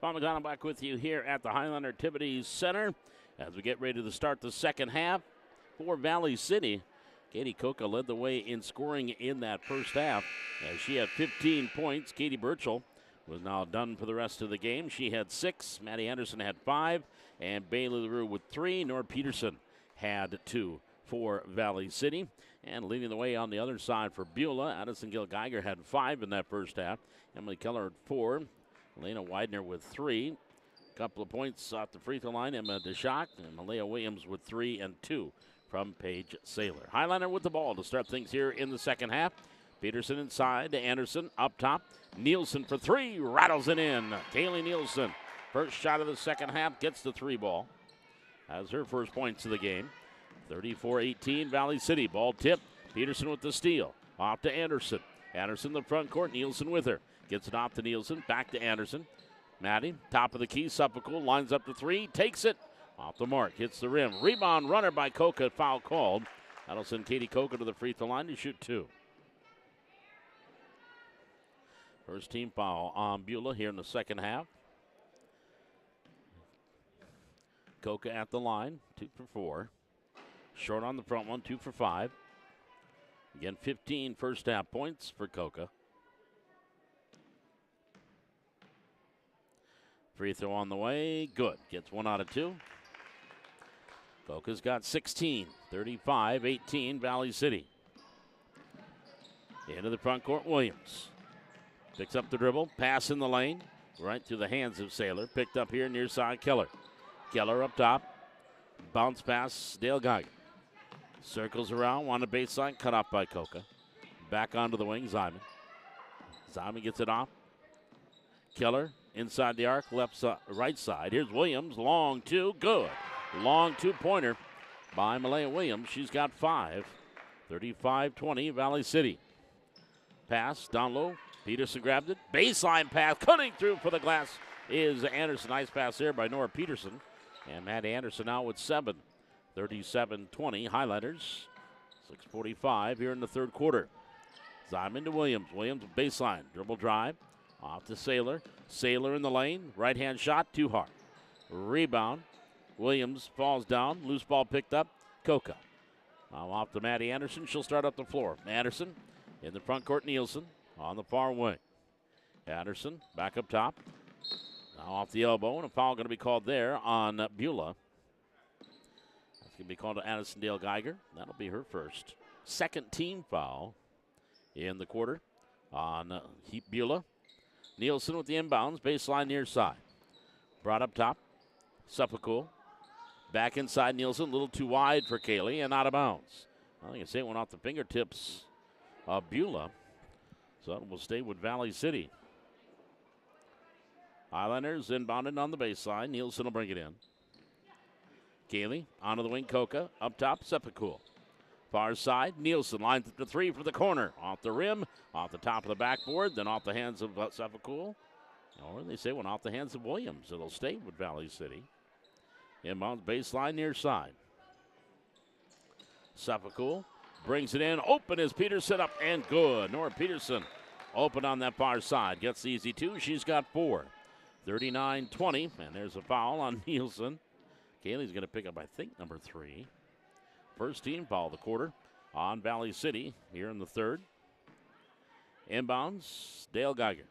Bob McDonald back with you here at the Highlander Activities Center as we get ready to start the second half for Valley City. Katie Coca led the way in scoring in that first half as she had 15 points. Katie Birchall was now done for the rest of the game. She had 6. Maddie Anderson had 5. And Bailey LaRue with 3. Nora Peterson had 2 for Valley City. And leading the way on the other side for Beulah, Addison Gill Geiger had 5 in that first half. Emily Keller had 4. Elena Widener with 3. A couple of points off the free throw line. Emma DeShock and Malaya Williams with 3 and 2 from Paige Saylor. Highlander with the ball to start things here in the second half. Peterson inside to Anderson up top. Nielsen for 3, rattles it in. Kaylee Nielsen, first shot of the second half, gets the 3 ball. Has her first points of the game. 34-18 Valley City. Ball tip. Peterson with the steal. Off to Anderson. Anderson the front court. Nielsen with her. Gets it off to Nielsen. Back to Anderson. Maddie, top of the key. Suffolk lines up to 3. Takes it. Off the mark. Hits the rim. Rebound runner by Coca. Foul called. That'll send Katie Coca to the free throw line to shoot 2. First team foul on Beulah here in the second half. Coca at the line. 2 for 4. Short on the front one. 2 for 5. Again, 15 first half points for Coca. Free throw on the way. Good. Gets 1 out of 2. Coca's got 16. 35-18 Valley City. Into the front court, Williams. Picks up the dribble. Pass in the lane. Right through the hands of Saylor. Picked up here near side Keller. Keller up top. Bounce pass, Dale Geiger. Circles around, on the baseline, cut off by Coca. Back onto the wing, Zyman. Zyman gets it off. Keller inside the arc, right side. Here's Williams, long 2, good. Long 2-pointer by Malaya Williams. She's got 5. 35-20, Valley City. Pass, down low. Peterson grabbed it. Baseline pass, cutting through for the glass is Anderson. Nice pass there by Nora Peterson. And Matt Anderson now with 7. 37-20, Highlighters. 6:45 here in the third quarter. Zyman to Williams. Williams baseline, dribble drive. Off to Saylor. Saylor in the lane. Right-hand shot, too hard. Rebound. Williams falls down. Loose ball picked up. Coca. Now off to Maddie Anderson. She'll start up the floor. Anderson in the front court. Nielsen on the far wing. Anderson back up top. Now off the elbow, and a foul going to be called there on Beulah. That's going to be called to Addison Dale Geiger. That'll be her first. Second team foul in the quarter on Beulah. Nielsen with the inbounds, baseline near side. Brought up top. Suffolk. Back inside Nielsen, a little too wide for Kaylee and out of bounds. I think it went off the fingertips of Beulah. So it will stay with Valley City. Highlanders inbounded on the baseline. Nielsen will bring it in. Kaylee onto the wing. Coca up top. Sepakul. Far side. Nielsen lines up to 3 for the corner. Off the rim. Off the top of the backboard. Then off the hands of Sepakul. Or they say went off the hands of Williams. It'll stay with Valley City. Inbounds baseline near side. Sepakul brings it in. Open is Peterson up and good. Nora Peterson open on that far side. Gets the easy 2. She's got 4. 39-20, and there's a foul on Nielsen. Kaylee's going to pick up, I think, number 3. First team foul of the quarter on Valley City here in the third. Inbounds, Dale Geiger.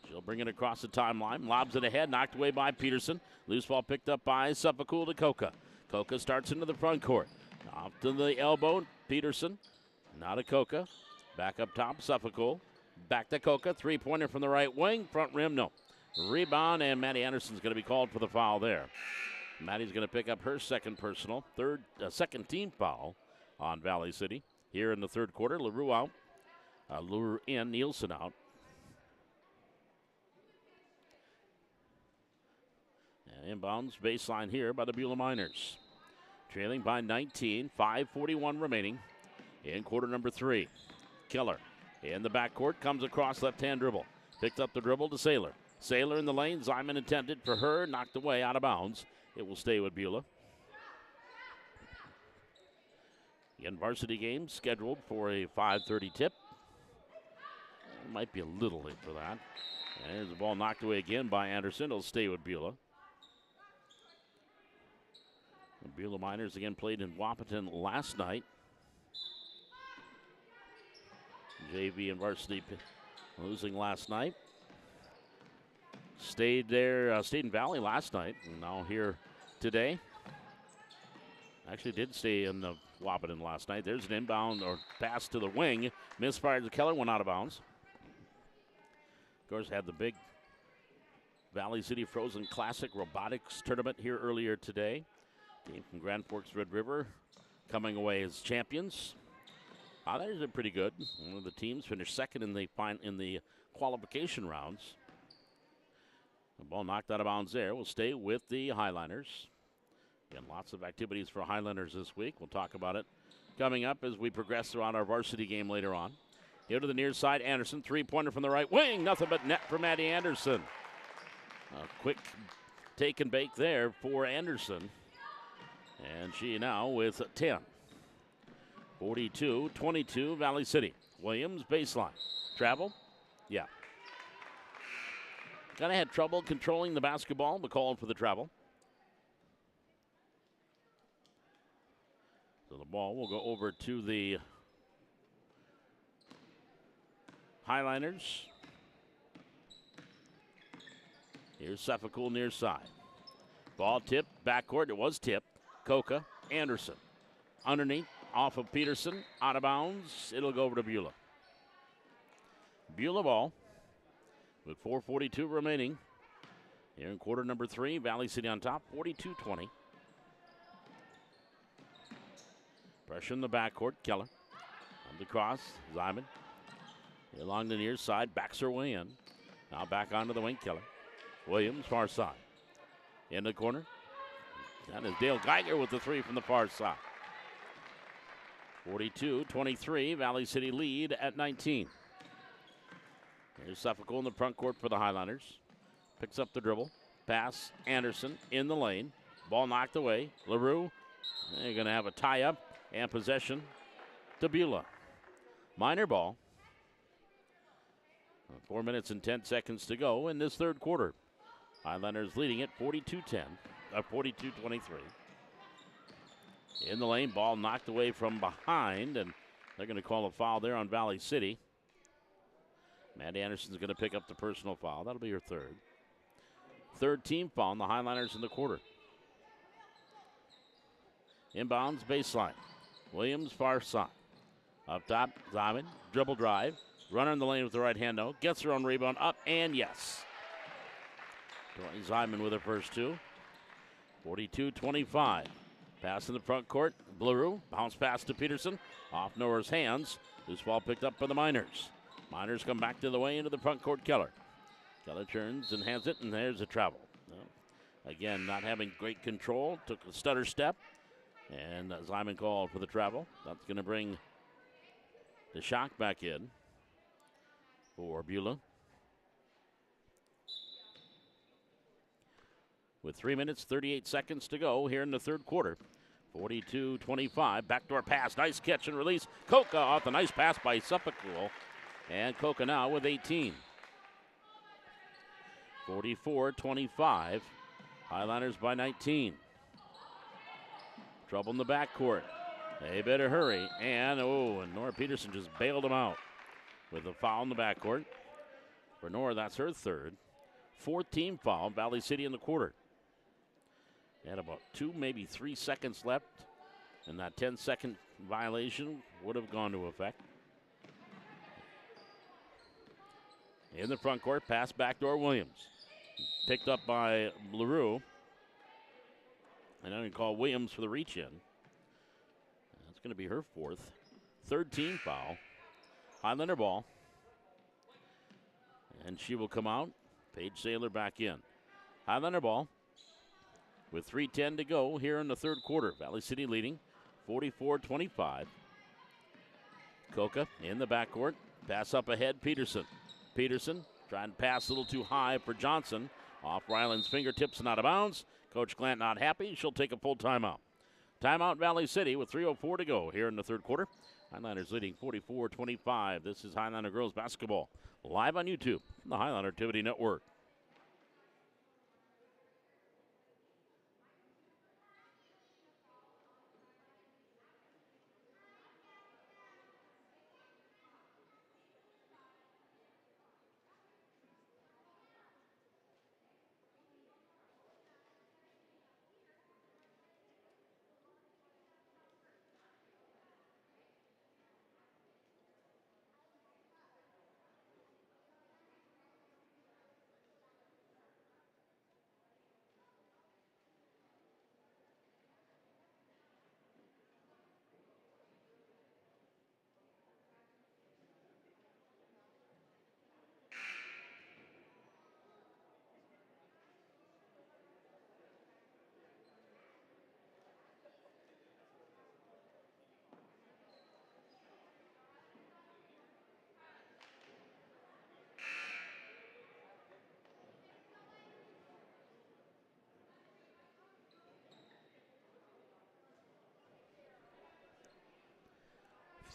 She'll bring it across the timeline, lobs it ahead, knocked away by Peterson. Loose ball picked up by Sepakul to Coca. Coca starts into the front court. Off to the elbow, Peterson. Now to Coca. Back up top, Sepakul. Back to Coca, 3-pointer from the right wing. Front rim, no. Rebound, and Maddie Anderson's going to be called for the foul there. Maddie's going to pick up her second personal, second team foul on Valley City here in the third quarter. LaRue out. LaRue in, Nielsen out. And inbounds baseline here by the Beulah Miners. Trailing by 19, 5:41 remaining in quarter number 3. Keller in the backcourt, comes across left-hand dribble. Picked up the dribble to Saylor. Saylor in the lane. Zyman intended for her. Knocked away out of bounds. It will stay with Beulah. Again, varsity game scheduled for a 5:30 tip. Might be a little late for that. And there's the ball knocked away again by Anderson. It'll stay with Beulah. The Beulah Miners again played in Wahpeton last night. JV and varsity losing last night. Stayed there, stayed in Valley last night, and now here today. Actually did stay in the Wahpeton last night. There's an inbound or pass to the wing. Misfired to Keller, went out of bounds. Of course, had the big Valley City Frozen Classic Robotics Tournament here earlier today. Team from Grand Forks Red River coming away as champions. They're pretty good. One of the teams finished second in the qualification rounds. The ball knocked out of bounds there. Will stay with the Highliners. Again, lots of activities for Highlanders this week. We'll talk about it coming up as we progress throughout our varsity game later on. Here to the near side, Anderson. Three-pointer from the right wing. Nothing but net for Maddie Anderson. A quick take and bake there for Anderson. And she now with 10. 42-22, Valley City. Williams, baseline. Travel? Yeah. Kind of had trouble controlling the basketball, but calling for the travel. So the ball will go over to the Highliners. Here's Suffolk near side. Ball tipped, backcourt. It was tipped. Coca, Anderson. Underneath, off of Peterson, out of bounds. It'll go over to Beulah. Beulah ball with 4:42 remaining. Here in quarter number 3, Valley City on top, 42-20. Pressure in the backcourt, Keller. On the cross, Zyman. Along the near side, backs her way in. Now back onto the wing, Keller. Williams, far side. In the corner. That is Dale Geiger with the three from the far side. 42-23, Valley City lead at 19. Here's Suffolk in the front court for the Highlanders. Picks up the dribble. Pass, Anderson in the lane. Ball knocked away. LaRue, they're going to have a tie-up and possession to Beulah. Minor ball. 4 minutes and 10 seconds to go in this third quarter. Highlanders leading it 42-10, 42-23. In the lane, ball knocked away from behind, and they're going to call a foul there on Valley City. Maddie Anderson's going to pick up the personal foul. That'll be her third. Third team foul on the Highlanders in the quarter. Inbounds, baseline. Williams, far side. Up top, Zyman, dribble drive. Runner in the lane with the right hand, no. Gets her own rebound, up, and yes. Zyman with her first two. 42-25. Pass in the front court. Blue, bounce pass to Peterson. Off Noah's hands. This ball picked up by the Miners. Miners come back to the way into the front court, Keller. Keller turns and has it, and there's a travel. Again, not having great control. Took a stutter step. And Zyman called for the travel. That's going to bring the shock back in for Beulah. With 3 minutes, 38 seconds to go here in the third quarter. 42-25, backdoor pass, nice catch and release. Coca off the nice pass by Suffolk. And Coca now with 18. 44-25, Highlanders by 19. Trouble in the backcourt. They better hurry. And Nora Peterson just bailed them out with a foul in the backcourt. For Nora, that's her third. Fourth team foul, Valley City in the quarter. Had about 2, maybe 3 seconds left, and that 10-second violation would have gone to effect. In the front court, pass backdoor Williams. Picked up by LaRue. And I'm going to call Williams for the reach-in. That's going to be her fourth. Third team foul. Highlander ball. And she will come out. Paige Saylor back in. Highlander ball. With 3:10 to go here in the third quarter. Valley City leading 44-25. Coca in the backcourt. Pass up ahead, Peterson. Peterson trying to pass a little too high for Johnson. Off Ryland's fingertips and out of bounds. Coach Glant not happy. She'll take a full timeout. Timeout Valley City with 3:04 to go here in the third quarter. Highlanders leading 44-25. This is Highlander girls basketball live on YouTube, the Highlander Activity Network.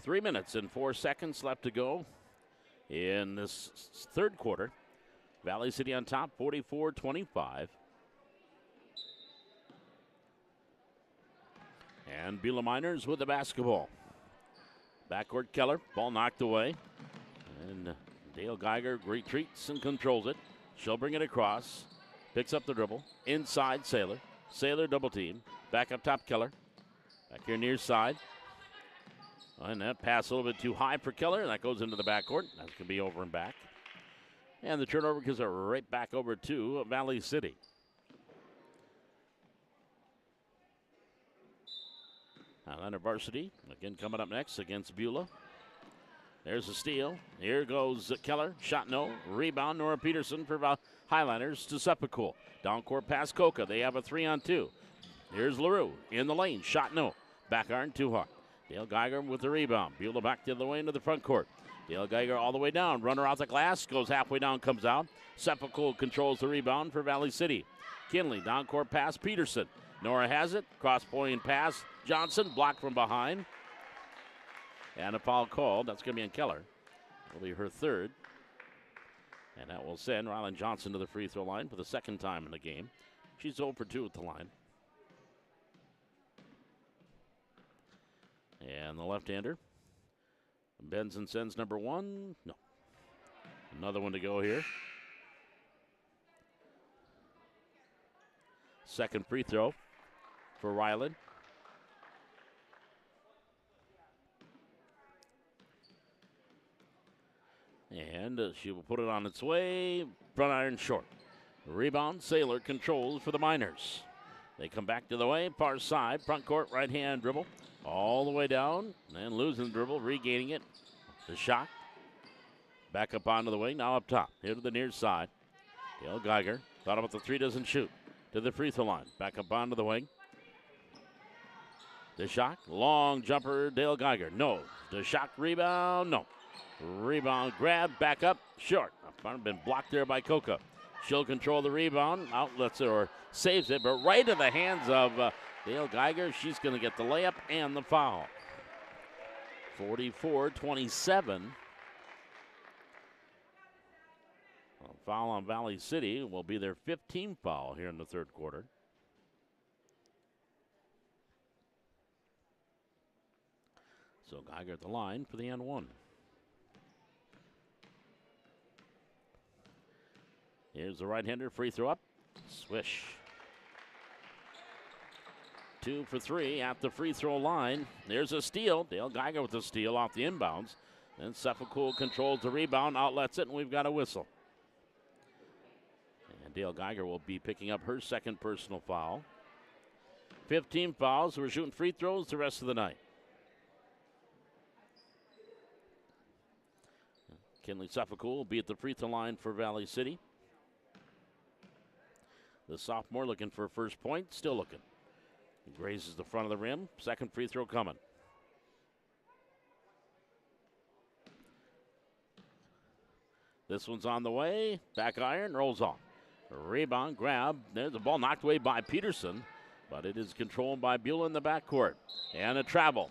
Three minutes and 4 seconds left to go in this third quarter. Valley City on top, 44-25. And Beulah Miners with the basketball. Backcourt Keller, ball knocked away. And Dale Geiger retreats and controls it. She'll bring it across. Picks up the dribble. Inside Saylor. Saylor double team. Back up top Keller. Back here near side. And that pass a little bit too high for Keller. That goes into the backcourt. That's going to be over and back. And the turnover gives it right back over to Valley City. Highlander varsity, again coming up next against Beulah. There's a steal. Here goes Keller. Shot no. Rebound, Nora Peterson for Highlanders to Sepulveda. Down court pass Coca. They have a 3-on-2. Here's LaRue in the lane. Shot no. Back iron too hard. Dale Geiger with the rebound. Beulah back the other way into the front court. Dale Geiger all the way down. Runner out the glass. Goes halfway down, comes out. Sepulveda controls the rebound for Valley City. Kinley, down court pass. Peterson. Nora has it. Cross point pass. Johnson blocked from behind. And a foul called. That's going to be on Keller. Will be her third. And that will send Rylan Johnson to the free throw line for the second time in the game. She's 0 for 2 at the line. And the left-hander bends and sends number one. No. Another one to go here. Second free throw for Ryland. And she will put it on its way. Front iron short. Rebound, Saylor controls for the Miners. They come back to the way, far side, front court, right-hand dribble. All the way down, and losing the dribble, regaining it. The shot. Back up onto the wing, now up top. Here to the near side. Dale Geiger, thought about the three, doesn't shoot. To the free throw line, back up onto the wing. The shot, long jumper, Dale Geiger, no. The shot, rebound, no. Rebound grab, back up, short. Been blocked there by Coca. She'll control the rebound, outlets it or saves it, but right in the hands of Dale Geiger. She's going to get the layup and the foul. 44-27. A foul on Valley City will be their 15th foul here in the third quarter. So Geiger at the line for the N1. Here's the right-hander, free throw up, swish. 2 for 3 at the free throw line. There's a steal. Dale Geiger with the steal off the inbounds. Then Sepulveda controls the rebound, outlets it, and we've got a whistle. And Dale Geiger will be picking up her second personal foul. 15 fouls. We're shooting free throws the rest of the night. Kinley Sepulveda will be at the free throw line for Valley City. The sophomore looking for a first point, still looking. He grazes the front of the rim. Second free throw coming. This one's on the way. Back iron, rolls off. Rebound, grab. There's the ball knocked away by Peterson, but it is controlled by Beulah in the backcourt. And a travel.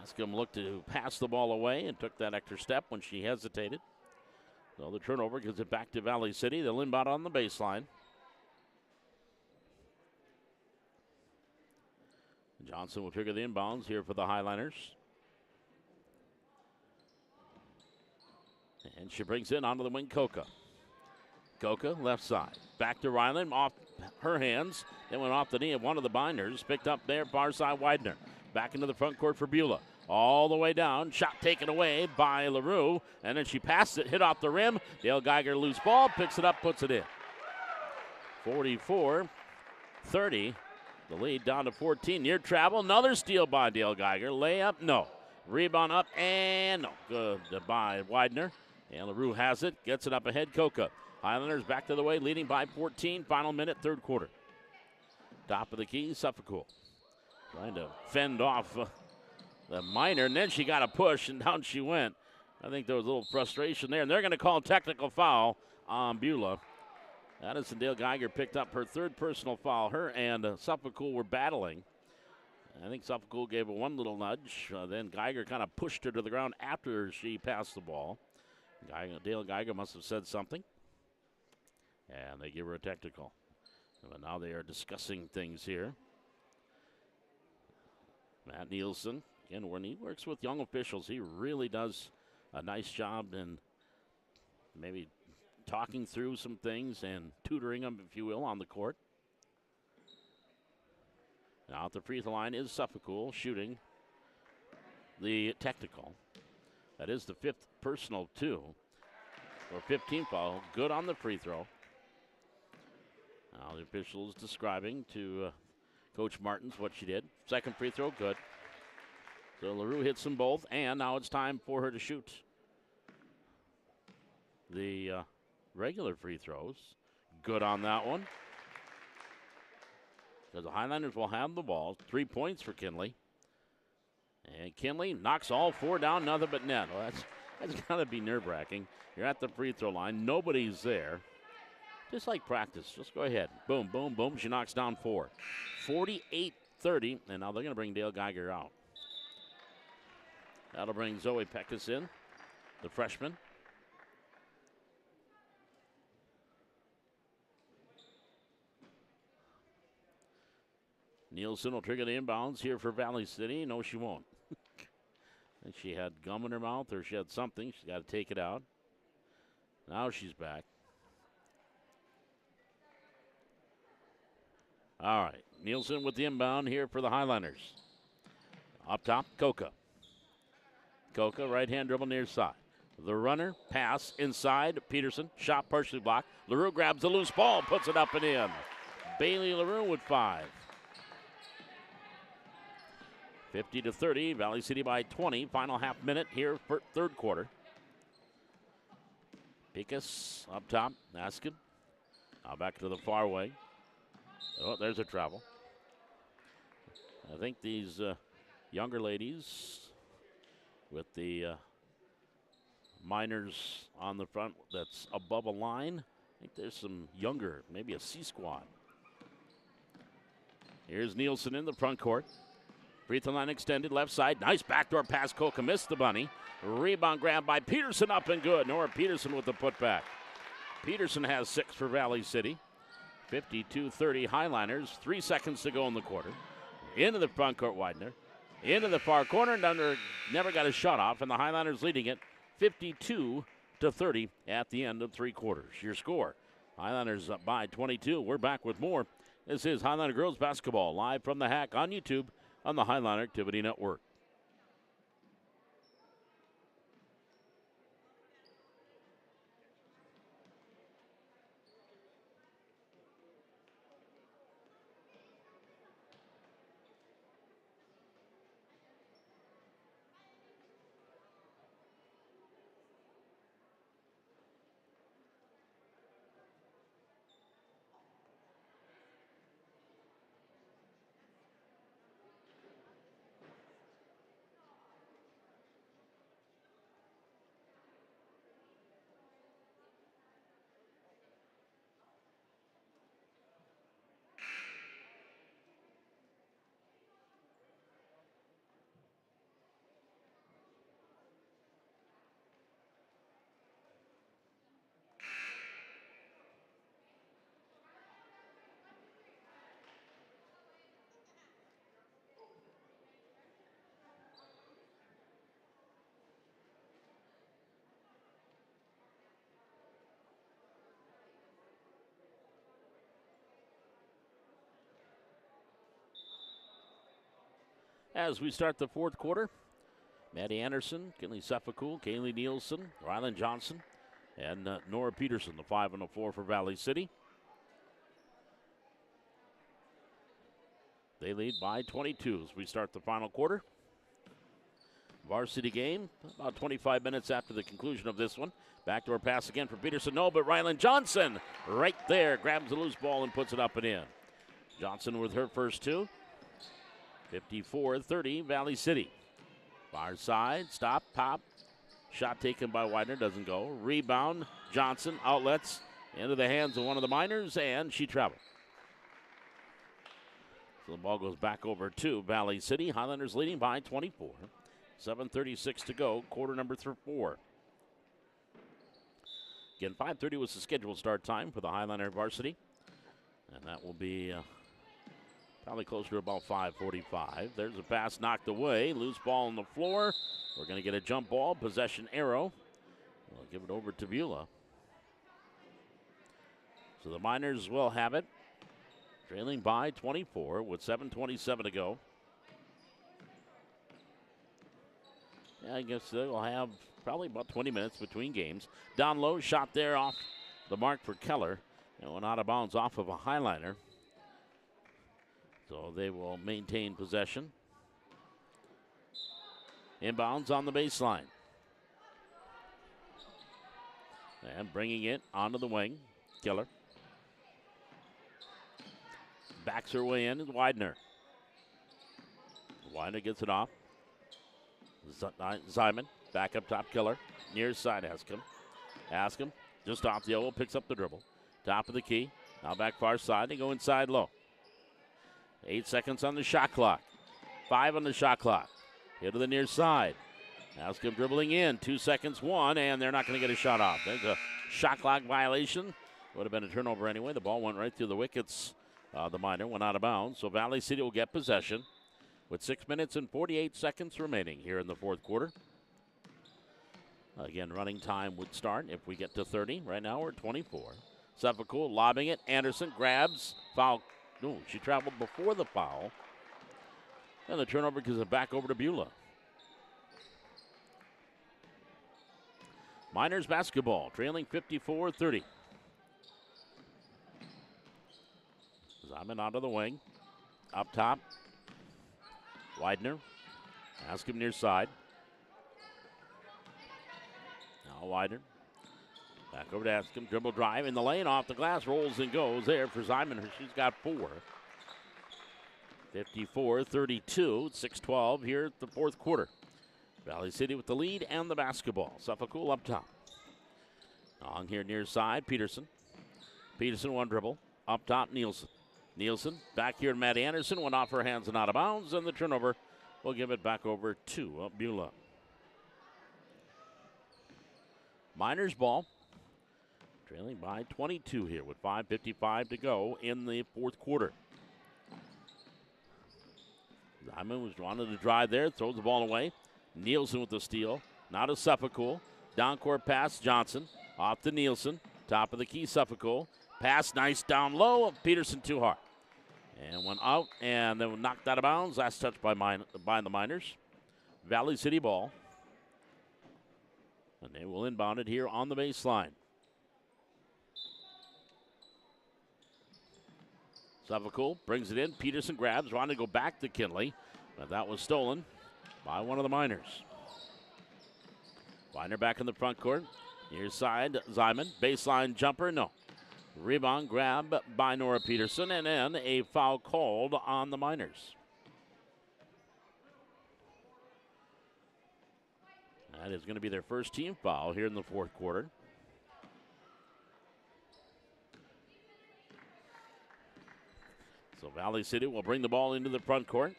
Bascom looked to pass the ball away and took that extra step when she hesitated. So the turnover gives it back to Valley City. They'll inbound on the baseline. Johnson will trigger the inbounds here for the Highliners. And she brings in onto the wing Coca. Coca, left side. Back to Ryland, off her hands. Then went off the knee of one of the binders. Picked up there, far side Widener. Back into the front court for Beulah. All the way down. Shot taken away by LaRue. And then she passed it, hit off the rim. Dale Geiger, loose ball, picks it up, puts it in. 44-30. The lead down to 14. Near travel. Another steal by Dale Geiger. Layup, no. Rebound up, and no. Good by Widener. And LaRue has it. Gets it up ahead. Coca. Highlanders back to the way, leading by 14. Final minute, third quarter. Top of the key, Suffolk. Trying to fend off the Miner, and then she got a push, and down she went. I think there was a little frustration there, and they're going to call technical foul on Beulah. Addison Dale Geiger picked up her third personal foul. Her and Suffolk were battling. I think Suffolk gave her one little nudge. Then Geiger kind of pushed her to the ground after she passed the ball. Dale Geiger must have said something. And they give her a technical. But now they are discussing things here. Matt Nielsen, again, when he works with young officials, he really does a nice job in maybe talking through some things and tutoring them, if you will, on the court. Now at the free throw line is Suffolk shooting the technical. That is the fifth personal, too. Or 15th foul. Good on the free throw. Now the official is describing to Coach Martins what she did. Second free throw, good. So LaRue hits them both, and now it's time for her to shoot the regular free throws. Good on that one. Because the Highlanders will have the ball. 3 points for Kinley. And Kinley knocks all four down, nothing but net. Well, that's got to be nerve-wracking. You're at the free throw line. Nobody's there. Just like practice. Just go ahead. Boom, boom, boom. She knocks down four. 48-30. And now they're going to bring Dale Geiger out. That'll bring Zoe Peckus in, the freshman. Nielsen will trigger the inbounds here for Valley City. No, she won't. And she had gum in her mouth or she had something. She's got to take it out. Now she's back. All right. Nielsen with the inbound here for the Highlanders. Up top, Coca. Coca, right-hand dribble near side. The runner, pass inside. Peterson, shot partially blocked. LaRue grabs the loose ball, puts it up and in. Bailey LaRue with 5. 50-30, Valley City by 20. Final half minute here for third quarter. Peckus up top, Askin. Now back to the far way. Oh, there's a travel. I think these younger ladies with the minors on the front that's above a line. I think there's some younger, maybe a C squad. Here's Nielsen in the front court. Free throw line extended, left side. Nice backdoor pass. Coca missed the bunny. Rebound grab by Peterson, up and good. Nora Peterson with the putback. Peterson has 6 for Valley City. 52-30 Highliners. 3 seconds to go in the quarter. Into the front court, Widener. Into the far corner, and never got a shot off, and the Highliners leading it 52-30 at the end of 3 quarters. Your score, Highlanders up by 22. We're back with more. This is Highliner Girls Basketball, live from the Hack on YouTube on the Highliner Activity Network. As we start the fourth quarter, Maddie Anderson, Kinley Sefakul, Kaylee Nielsen, Rylan Johnson, and Nora Peterson, the 5 and the 4 for Valley City. They lead by 22 as we start the final quarter. Varsity game, about 25 minutes after the conclusion of this one. Backdoor pass again for Peterson. No, but Rylan Johnson right there grabs the loose ball and puts it up and in. Johnson with her first two. 54-30, Valley City. Far side, stop, pop. Shot taken by Widener, doesn't go. Rebound, Johnson, outlets into the hands of one of the Miners, and she traveled. So the ball goes back over to Valley City. Highlanders leading by 24. 7:36 to go, quarter number 4. Again, 5:30 was the scheduled start time for the Highlander varsity. And that will be probably closer to about 5:45. There's a pass knocked away. Loose ball on the floor. We're going to get a jump ball, possession arrow. We'll give it over to Beulah. So the Miners will have it. Trailing by 24 with 7:27 to go. Yeah, I guess they'll have probably about 20 minutes between games. Down low, shot there off the mark for Keller. And went out of bounds off of a Highliner. So they will maintain possession. Inbounds on the baseline. And bringing it onto the wing, Keller. Backs her way in is Widener. Widener gets it off. Simon, back up top, Keller. Near side, Askham, just off the elbow, picks up the dribble. Top of the key, now back far side, they go inside low. 8 seconds on the shot clock. 5 on the shot clock. Hit to the near side. Askham dribbling in, 2 seconds, 1, and they're not going to get a shot off. There's a shot clock violation. Would have been a turnover anyway. The ball went right through the wickets. The Miner went out of bounds, so Valley City will get possession with 6 minutes and 48 seconds remaining here in the fourth quarter. Again, running time would start if we get to 30. Right now we're at 24. Sefakul lobbing it. Anderson grabs. Foul. No, she traveled before the foul. And the turnover gives it back over to Beulah. Miners basketball trailing 54-30. Simon out of the wing. Up top. Widener. Askham near side. Now Widener. Back over to Askham. Dribble drive in the lane. Off the glass. Rolls and goes there for Simon. She's got 4. 54-32. 6-12 here at the fourth quarter. Valley City with the lead and the basketball. Sefakul up top. On here near side. Peterson. Peterson one dribble. Up top Nielsen. Nielsen back here to Matt Anderson. Went off her hands and out of bounds. And the turnover will give it back over to Beulah. Miners ball. Trailing by 22 here with 5:55 to go in the fourth quarter. Simon wanted to drive there. Throws the ball away. Nielsen with the steal. Now to Sefakul. Down court pass. Johnson. Off to Nielsen. Top of the key. Sefakul. Pass nice down low. Peterson too hard. And went out and then knocked out of bounds. Last touch by the Miners. Valley City ball. And they will inbound it here on the baseline. Sefakul brings it in. Peterson grabs. Wanted to go back to Kinley. But that was stolen by one of the Miners. Widener back in the front court. Near side, Simon. Baseline jumper, no. Rebound grab by Nora Peterson, and then a foul called on the Miners. That is going to be their first team foul here in the fourth quarter. So Valley City will bring the ball into the front court.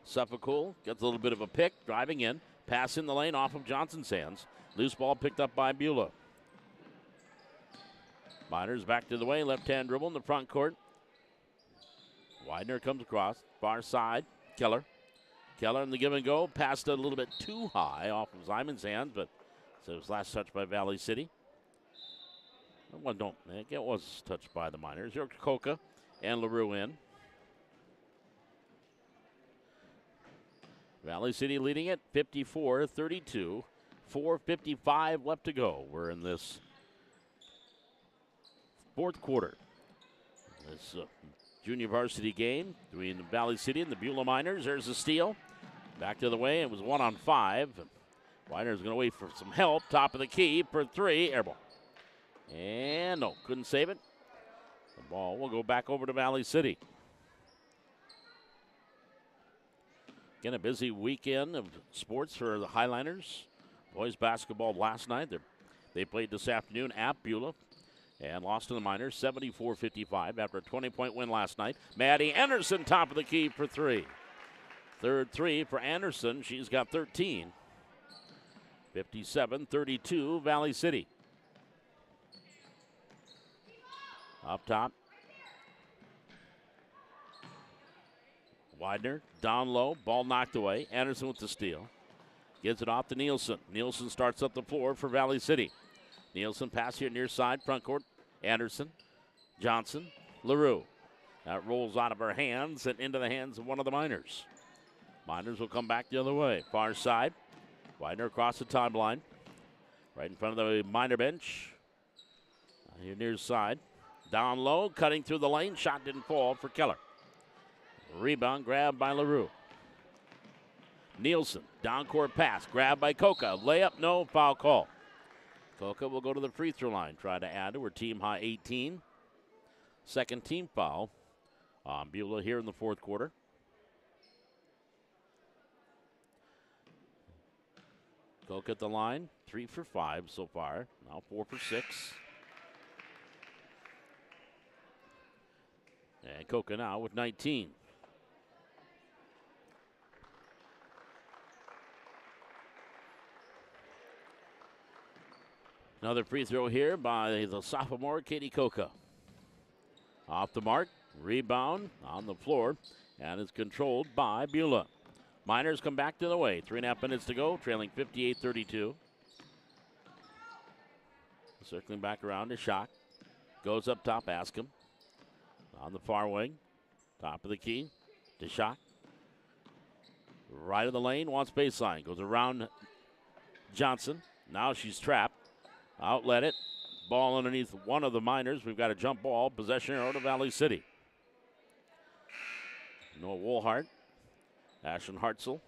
Sefakul gets a little bit of a pick, driving in. Pass in the lane off of Johnson's hands. Loose ball picked up by Beulah. Miners back to the way, left-hand dribble in the front court. Widener comes across, far side, Keller. Keller in the give and go, passed a little bit too high off of Simon's hands, but so it was last touched by Valley City. Well, don't think it was touched by the Miners. Here's Koka and LaRue in. Valley City leading it 54-32. 4:55 left to go. We're in this fourth quarter. This junior varsity game between Valley City and the Beulah Miners. There's a steal. Back to the way. It was 1-on-5. Miners going to wait for some help. Top of the key for three. Air ball. And no, couldn't save it. The ball will go back over to Valley City. Again, a busy weekend of sports for the Highliners. Boys basketball last night. They played this afternoon at Beulah and lost to the Miners 74-55 after a 20-point win last night. Maddie Anderson, top of the key for three. Third three for Anderson. She's got 13. 57-32, Valley City. Up top. Widener, down low, ball knocked away. Anderson with the steal. Gives it off to Nielsen. Nielsen starts up the floor for Valley City. Nielsen pass here near side, front court. Anderson, Johnson, LaRue. That rolls out of her hands and into the hands of one of the Miners. Miners will come back the other way. Far side. Widener across the timeline. Right in front of the Miner bench. Here near side. Down low, cutting through the lane. Shot didn't fall for Keller. Rebound grabbed by LaRue. Nielsen, down court pass, grabbed by Coca. Layup, no, foul call. Coca will go to the free throw line, try to add to her team high 18. Second team foul on Beulah here in the fourth quarter. Coca at the line, 3 for 5 so far, now 4 for 6. And Coca now with 19. Another free throw here by the sophomore, Katie Coca. Off the mark, rebound on the floor, and is controlled by Beulah. Miners come back to the way. 3.5 minutes to go, trailing 58-32. Circling back around to Shock. Goes up top, Askham. On the far wing, top of the key, to Shock. Right of the lane, wants baseline. Goes around Johnson. Now she's trapped. Outlet it. Ball underneath one of the Miners. We've got a jump ball. Possession arrow to Valley City. Noah Woolhart. Ashlyn Hartzell.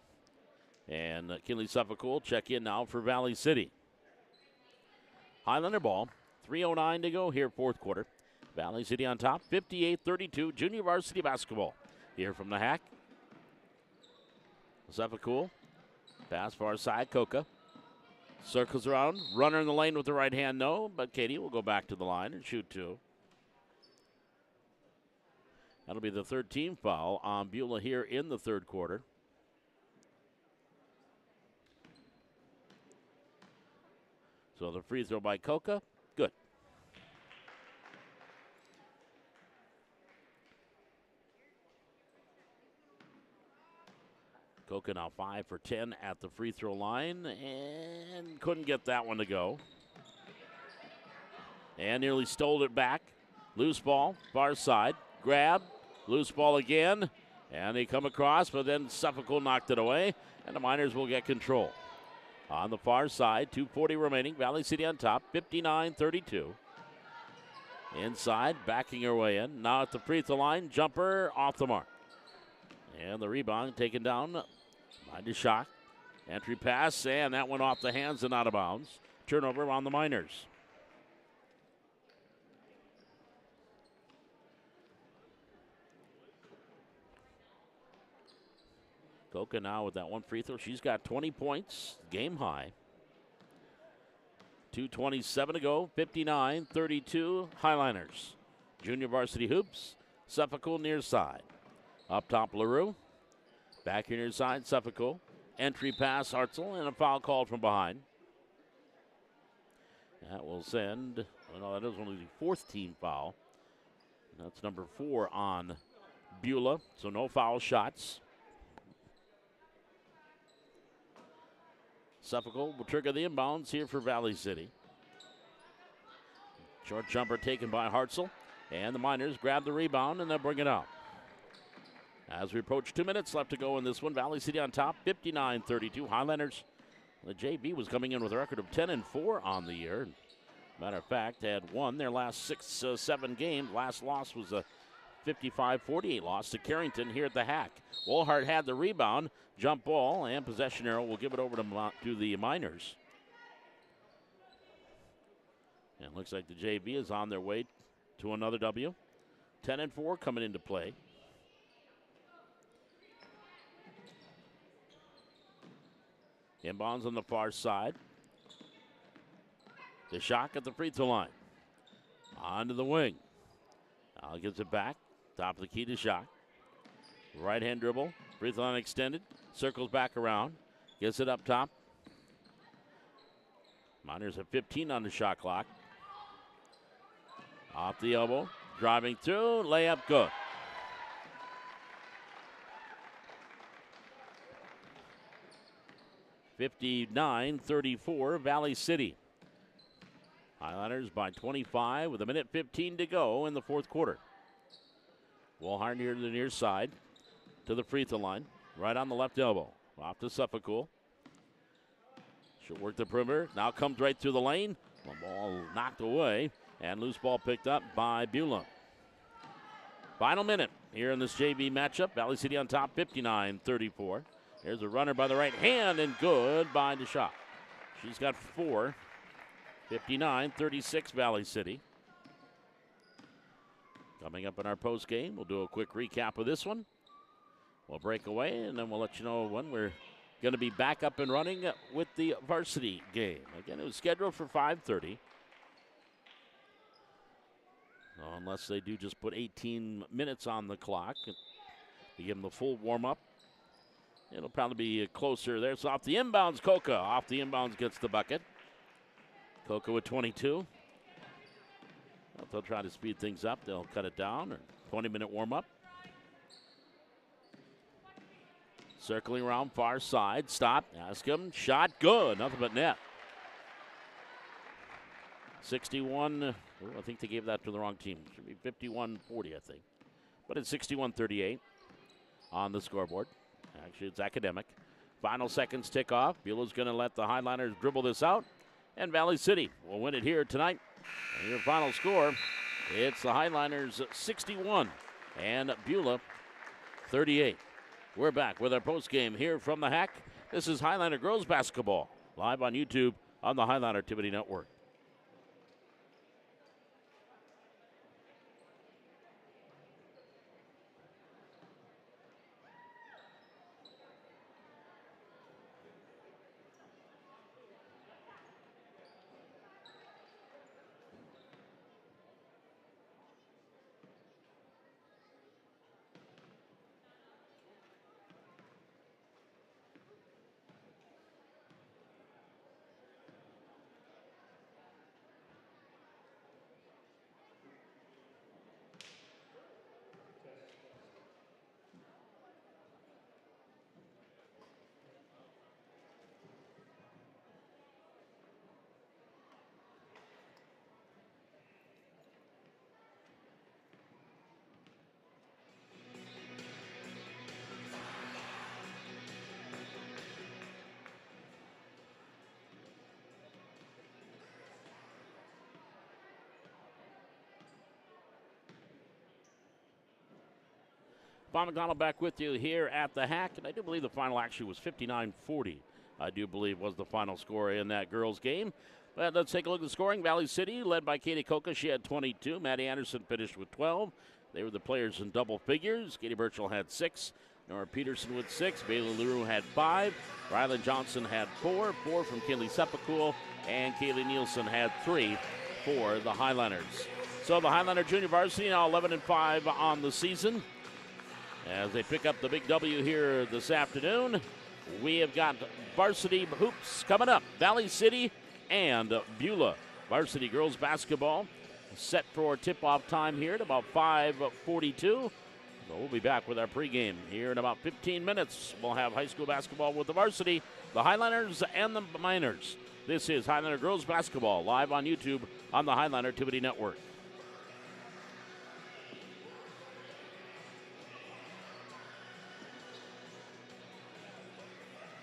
And Kinley Suffolk check in now for Valley City. Highlander ball. 3:09 to go here, fourth quarter. Valley City on top, 58-32, junior varsity basketball. Here from the hack. Suffolk. Pass far side, Coca. Circles around, runner in the lane with the right hand, no, but Katie will go back to the line and shoot two. That'll be the third team foul on Beulah here in the third quarter. So the free throw by Coca, good. Coca now 5 for 10 at the free throw line and couldn't get that one to go. And nearly stole it back. Loose ball, far side, grab, loose ball again, and they come across, but then Suffolk knocked it away, and the Miners will get control. On the far side, 2:40 remaining, Valley City on top, 59-32. Inside, backing her way in. Now at the free throw line, jumper off the mark. And the rebound taken down by DeShock. Entry pass, and that went off the hands and out of bounds. Turnover on the Miners. Coca now with that one free throw. She's got 20 points, game high. 2:27 to go, 59-32, Highliners. Junior varsity hoops, Suffolk near side. Up top, LaRue. Back here near side, Suffolk. Entry pass, Hartzell, and a foul called from behind. That will send, oh no, that is only the fourth team foul. That's number 4 on Beulah, so no foul shots. Suffolk will trigger the inbounds here for Valley City. Short jumper taken by Hartzell, and the Miners grab the rebound and they'll bring it out. As we approach 2 minutes left to go in this one, Valley City on top, 59-32. Highlanders, the JV was coming in with a record of 10-4 on the year. Matter of fact, had won their last 7 games. Last loss was a 55-48 loss to Carrington here at the Hack. Wohlhart had the rebound, jump ball, and possession arrow will give it over to the Miners. And it looks like the JV is on their way to another W. 10-4 coming into play. Inbounds on the far side. The shot at the free throw line. Onto the wing. Now gives it back. Top of the key to Jacques. Right hand dribble. Free throw line extended. Circles back around. Gets it up top. Miners have 15 on the shot clock. Off the elbow. Driving through. Layup good. (59-34) Valley City. Highlanders by 25 with 1:15 to go in the fourth quarter. Wohlhart near to the near side to the free throw line. Right on the left elbow. Off to Suffolk. Should work the perimeter. Now comes right through the lane. The ball knocked away and loose ball picked up by Beulah. Final minute here in this JV matchup. Valley City on top 59-34. There's a runner by the right hand and good by DeShaw. She's got 4. 59-36 Valley City. Coming up in our post game, we'll do a quick recap of this one. We'll break away and then we'll let you know when we're going to be back up and running with the varsity game. Again, it was scheduled for 5:30. Unless they do just put 18 minutes on the clock to give them the full warm-up. It'll probably be closer there. So off the inbounds, Coca. Off the inbounds gets the bucket. Coca with 22. Well, they'll try to speed things up. They'll cut it down. 20-minute warm-up. Circling around far side. Stop. Ask him. Shot good. Nothing but net. 61. I think they gave that to the wrong team. It should be 51-40, I think. But it's 61-38 on the scoreboard. Actually, it's academic. Final seconds tick off. Beulah's going to let the Highlanders dribble this out. And Valley City will win it here tonight. And your final score, it's the Highlanders 61 and Beulah 38. We're back with our postgame here from the Hack. This is Highlander Girls Basketball, live on YouTube on the Highlander Activity Network. Bob McDonald back with you here at the Hack, and I do believe the final actually was 59-40. I do believe was the final score in that girls' game. But let's take a look at the scoring. Valley City led by Katie Coca. She had 22. Maddie Anderson finished with 12. They were the players in double figures. Katie Birchall had 6. Nora Peterson with 6. Bailey LaRue had 5. Rylan Johnson had 4. 4 from Kinley Sepulchre. And Kaylee Nielsen had 3 for the Highlanders. So the Highlander Junior Varsity now 11-5 on the season. As they pick up the big W here this afternoon, we have got varsity hoops coming up. Valley City and Beulah. Varsity girls basketball set for tip-off time here at about 5:42. So we'll be back with our pregame here in about 15 minutes. We'll have high school basketball with the varsity, the Highlanders, and the Miners. This is Highlander Girls Basketball live on YouTube on the Highlander Activity Network.